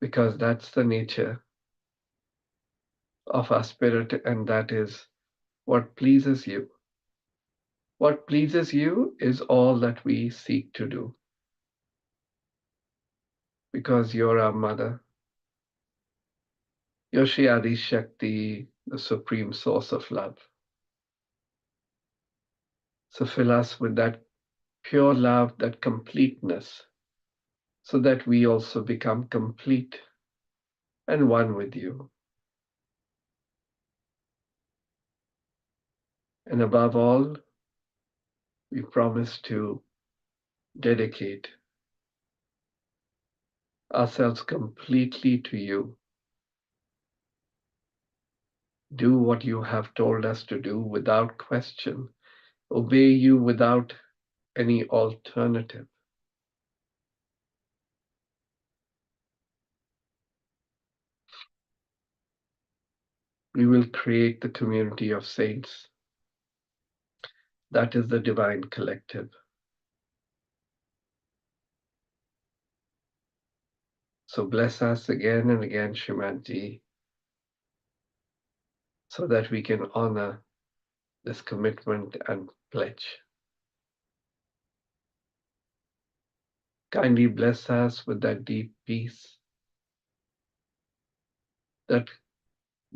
because that's the nature of our spirit, and that is what pleases you. What pleases you is all that we seek to do, because you're our mother. You're Shri Adi Shakti, the supreme source of love. So fill us with that pure love, that completeness, so that we also become complete and one with you. And above all, we promise to dedicate ourselves completely to you. Do what you have told us to do without question. Obey you without any alternative. We will create the community of saints. That is the divine collective. So bless us again and again, Shrimadji, so that we can honor this commitment and pledge. Kindly bless us with that deep peace, that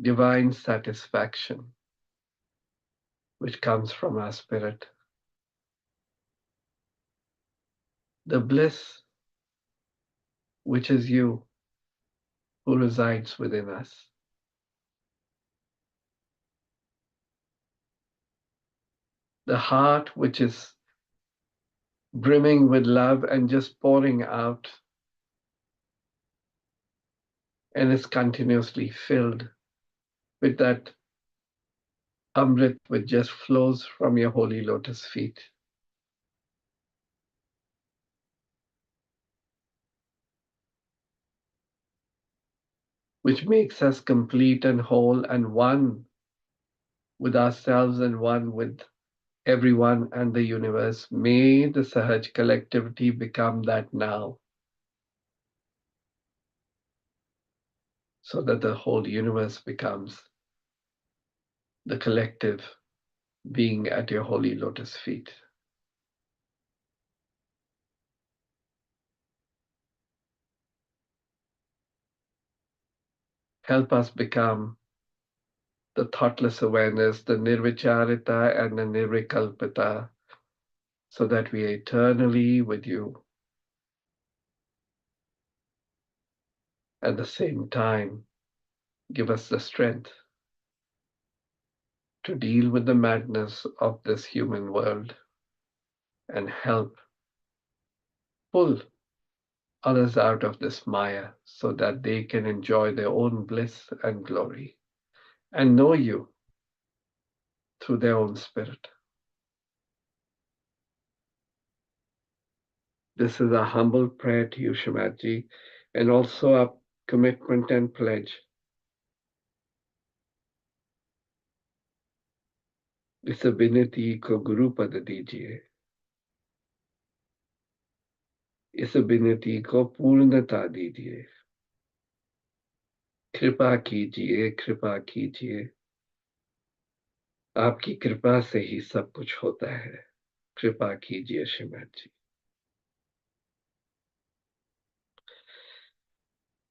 divine satisfaction which comes from our spirit, the bliss which is you who resides within us. The heart which is brimming with love and just pouring out and is continuously filled with that Amrit which just flows from your holy lotus feet. Which makes us complete and whole and one with ourselves and one with everyone and the universe. May the Sahaj collectivity become that now, so that the whole universe becomes the collective being at your holy lotus feet. Help us become the thoughtless awareness, the nirvicharita and the nirvikalpita, so that we are eternally with you. At the same time, give us the strength to deal with the madness of this human world and help pull others out of this Maya so that they can enjoy their own bliss and glory and know you through their own spirit. This is a humble prayer to you, Shrimadji, and also a commitment and pledge. इस विनती को गुरु पद दीजिए, इस विनती को पूर्णता दीजिए। कृपा कीजिए, कृपा कीजिए। आपकी कृपा से ही सब कुछ होता है। कृपा कीजिए श्रीमद जी।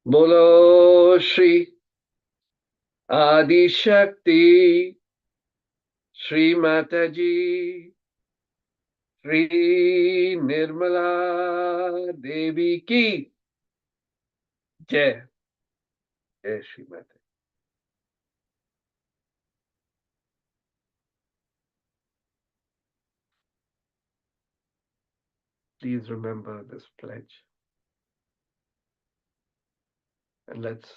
बोलो श्री आदि शक्ति श्री माता जी, श्री निर्मला देवी की जय। जय Shri Mata. Please remember this pledge and let's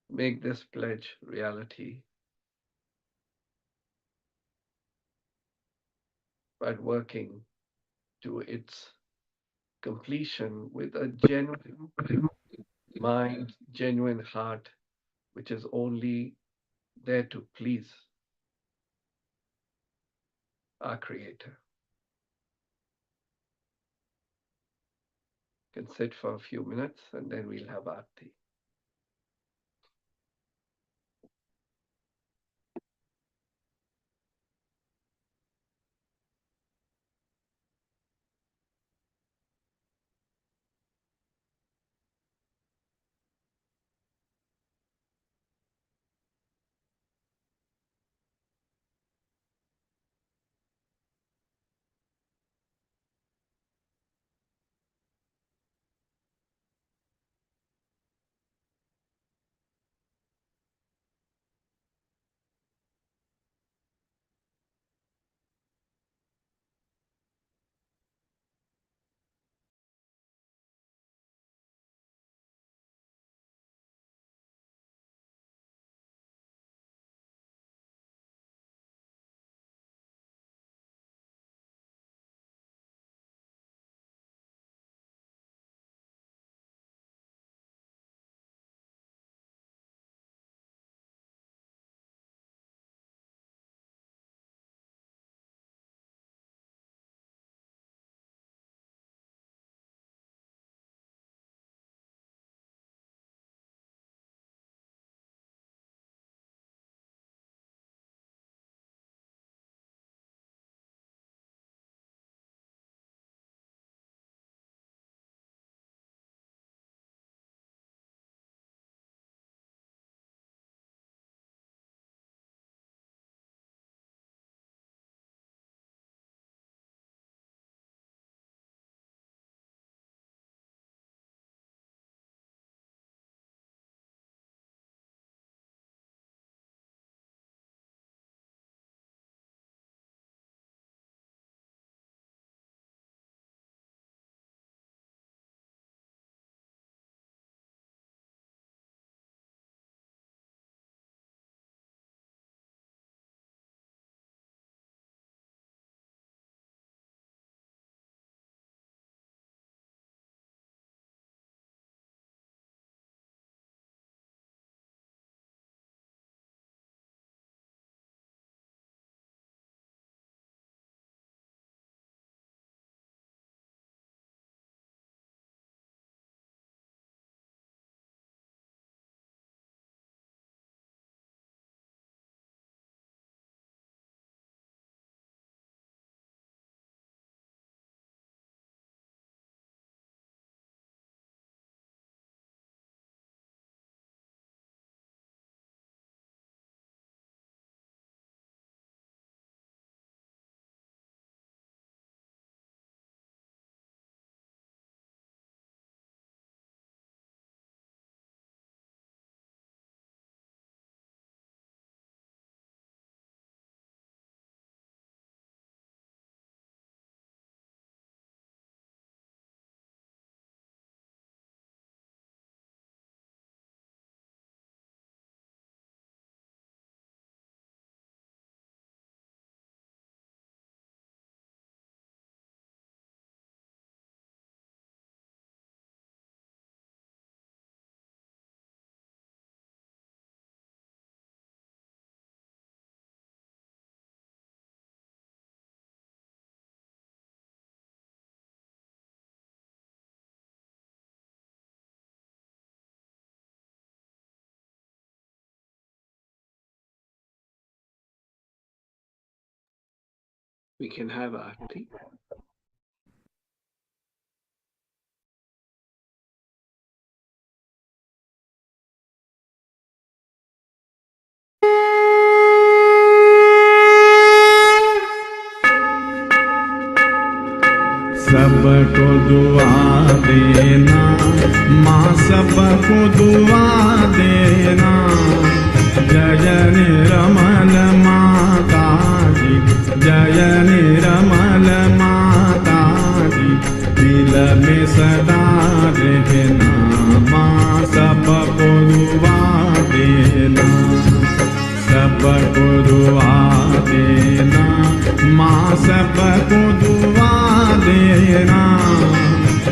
make this pledge reality by working to its completion with a genuine mind, genuine heart, which is only there to please our Creator. You can sit for a few minutes and then we'll have Aarti. we can have Aarti. सबको दुआ देना माँ, सबको दुआ देना। जय निर्मल माता जी, जय निर्मल माता जी, दिल में सदा रहना माँ, सबको दुआ देना, सबको दुआ देना माँ, सबको दुआ देना।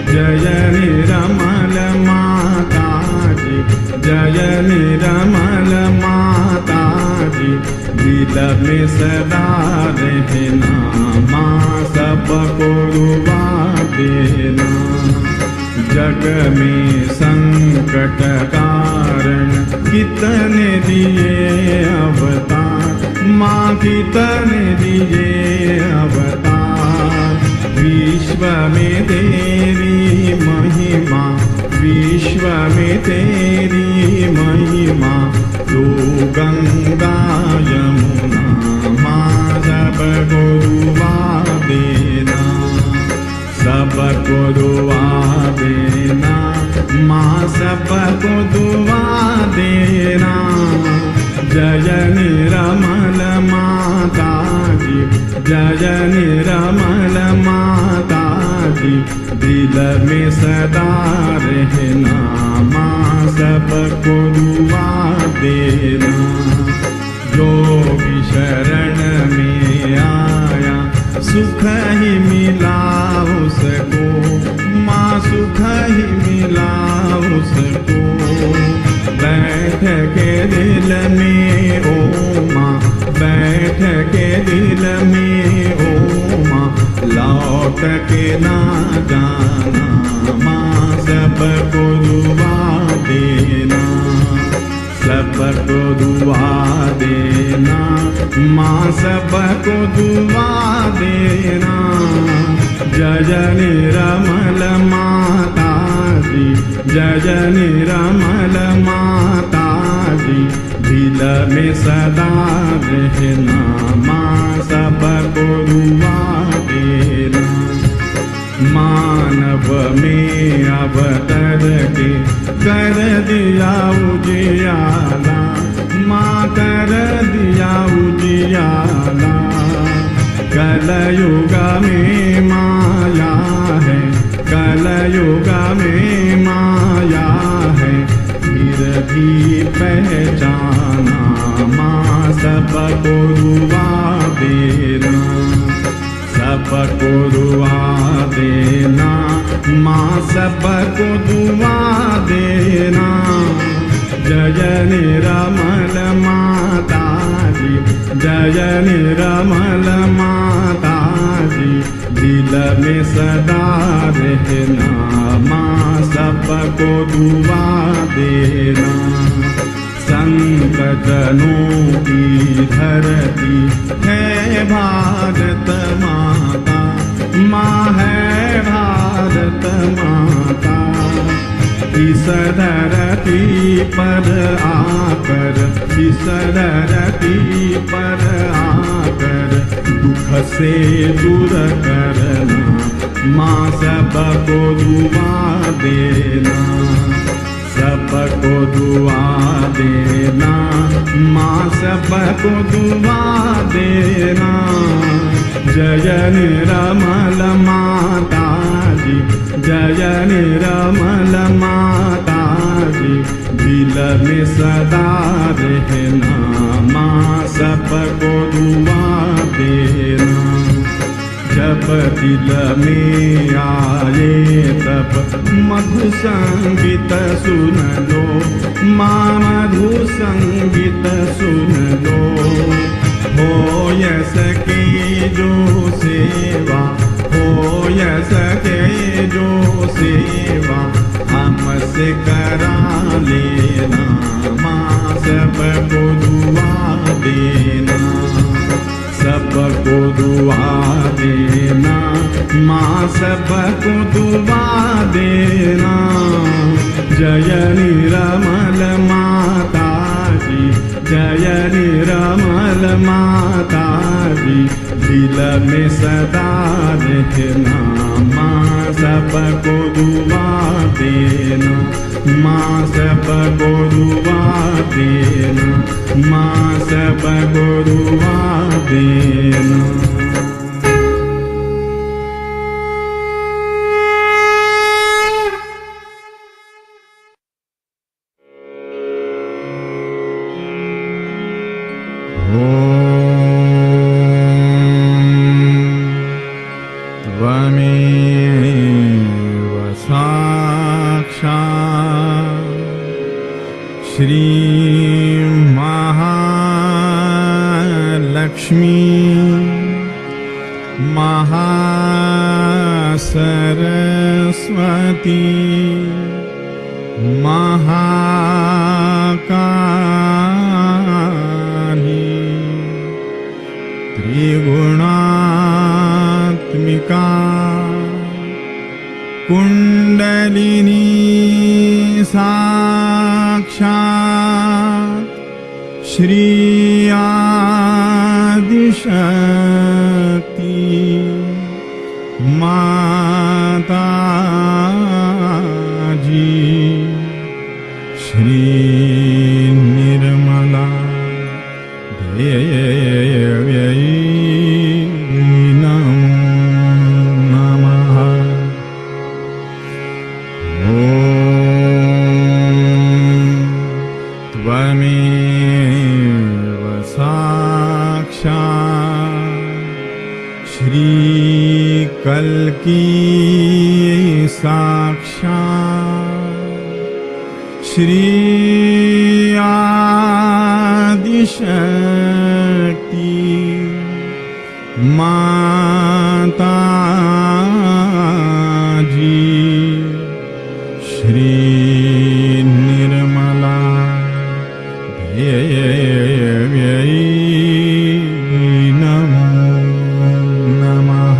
जय निर्मल माता जी, जय निर्मल माता जी, दिल में सदा रहना माँ, सबको दुआ देना। जग में संकट कारण कितने दिए अवतार माँ, कितने दिए अवतार। विश्व में तेरी महिमा, विश्व में तेरी महिमा, तू गंगा यमुना माँ, सबको दुआ देना, सबको दुआ देना माँ, सबको दुआ देना। जय निर्मल माता जी, जय निर्मल माता जी, दिल में सदा रहना माँ, सबको दुआ देना। जो भी शरण में आया सुख ही मिला उसको माँ, सुख ही मिला उसको। बैठ के दिल में ओ माँ, बैठ के दिल में ओ माँ, लौट के ना जाना माँ, सबको दुआ देना, सबको दुआ देना माँ, सबको दुआ देना। जय निर्मल माता जी, जय निर्मल माता जी, दिल में सदा रहना माँ, सबको दुआ देना। मानव में अवतर के कर दिया उजियाला माँ, कर दिया उजियाला। कलयुग में माया है, कलयुग में माया है, फिर भी पहचाना माँ, सबको दुआ देना, सबको दुआ देना माँ, सबको दुआ देना। जय निर्मल माता जी, जय निर्मल माता जी, दिल में सदा रहना माँ, सबको दुआ देना। संकटनों की धरती है भारत माता, माँ है भारत माता। इस धरती पर आकर, इस धरती पर आकर, दुख से दूर करना माँ, सबको दुआ देना, सबको दुआ देना माँ, सबको दुआ देना। जय निर्मल माता जी, जय निर्मल माता जी, दिल में सदा रहना माँ, सबको दुआ देना। जब दिल में आए तब मधु संगीत सुन लो माँ, मधु संगीत सुन लो। हो सके जो सेवा, हो सके जो सेवा, हमसे करा लेना माँ, सबको दुआ देना, सब सबको दुआ देना, माँ सबको दुआ देना। जय निरमल माता जी, जय निरमल माता जी, दिल में सदा देखना, माँ सबको दुआ देना, माँ सबको दुआ देना, माँ सबको दुआ देना। त्वमेव साक्षात् श्री महालक्ष्मी महासरस्वती महाकाली त्रिगुणात्मिका कुंडलिनी साक्षात् श्री आदिशक्ति माता जी, श्री निर्मला देव्यै नमः। त्वमेव साक्षात् श्री कल्की साक्षात् श्री आदिशक्ति माता जी, श्री निर्मला देव्यै नमः।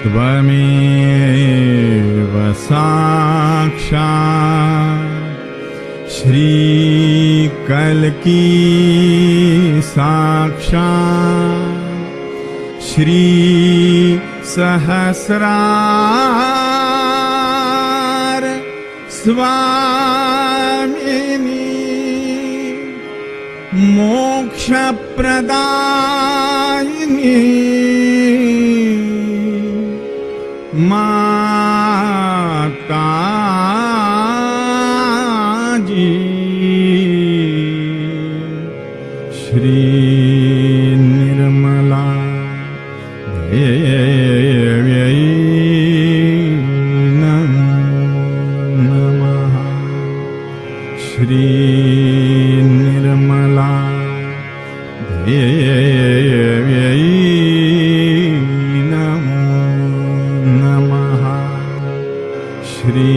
त्वमेव साक्षात् श्री कल्की साक्षात् श्री सहस्रार स्वामिनी मोक्षप्रदायिनी माता जी, श्री निर्मला देव्यै नमः। श्री निर्मला देव्यै नमः। श्री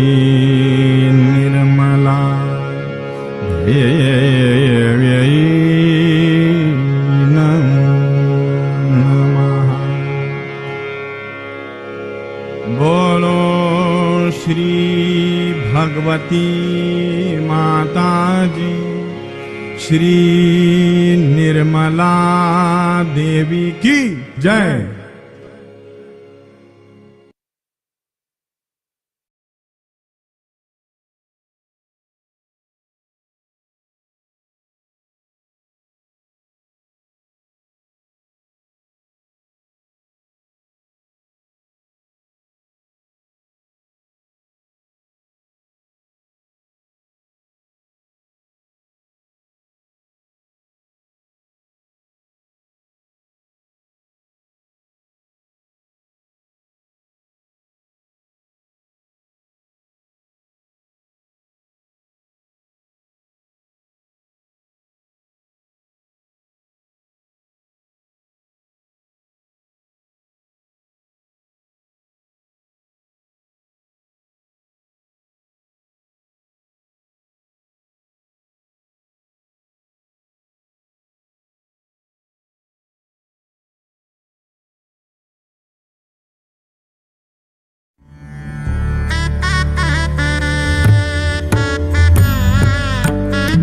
निर्मला देव्यै नमः। बोलो श्री भगवती माता जी, श्री निर्मला देवी की जय।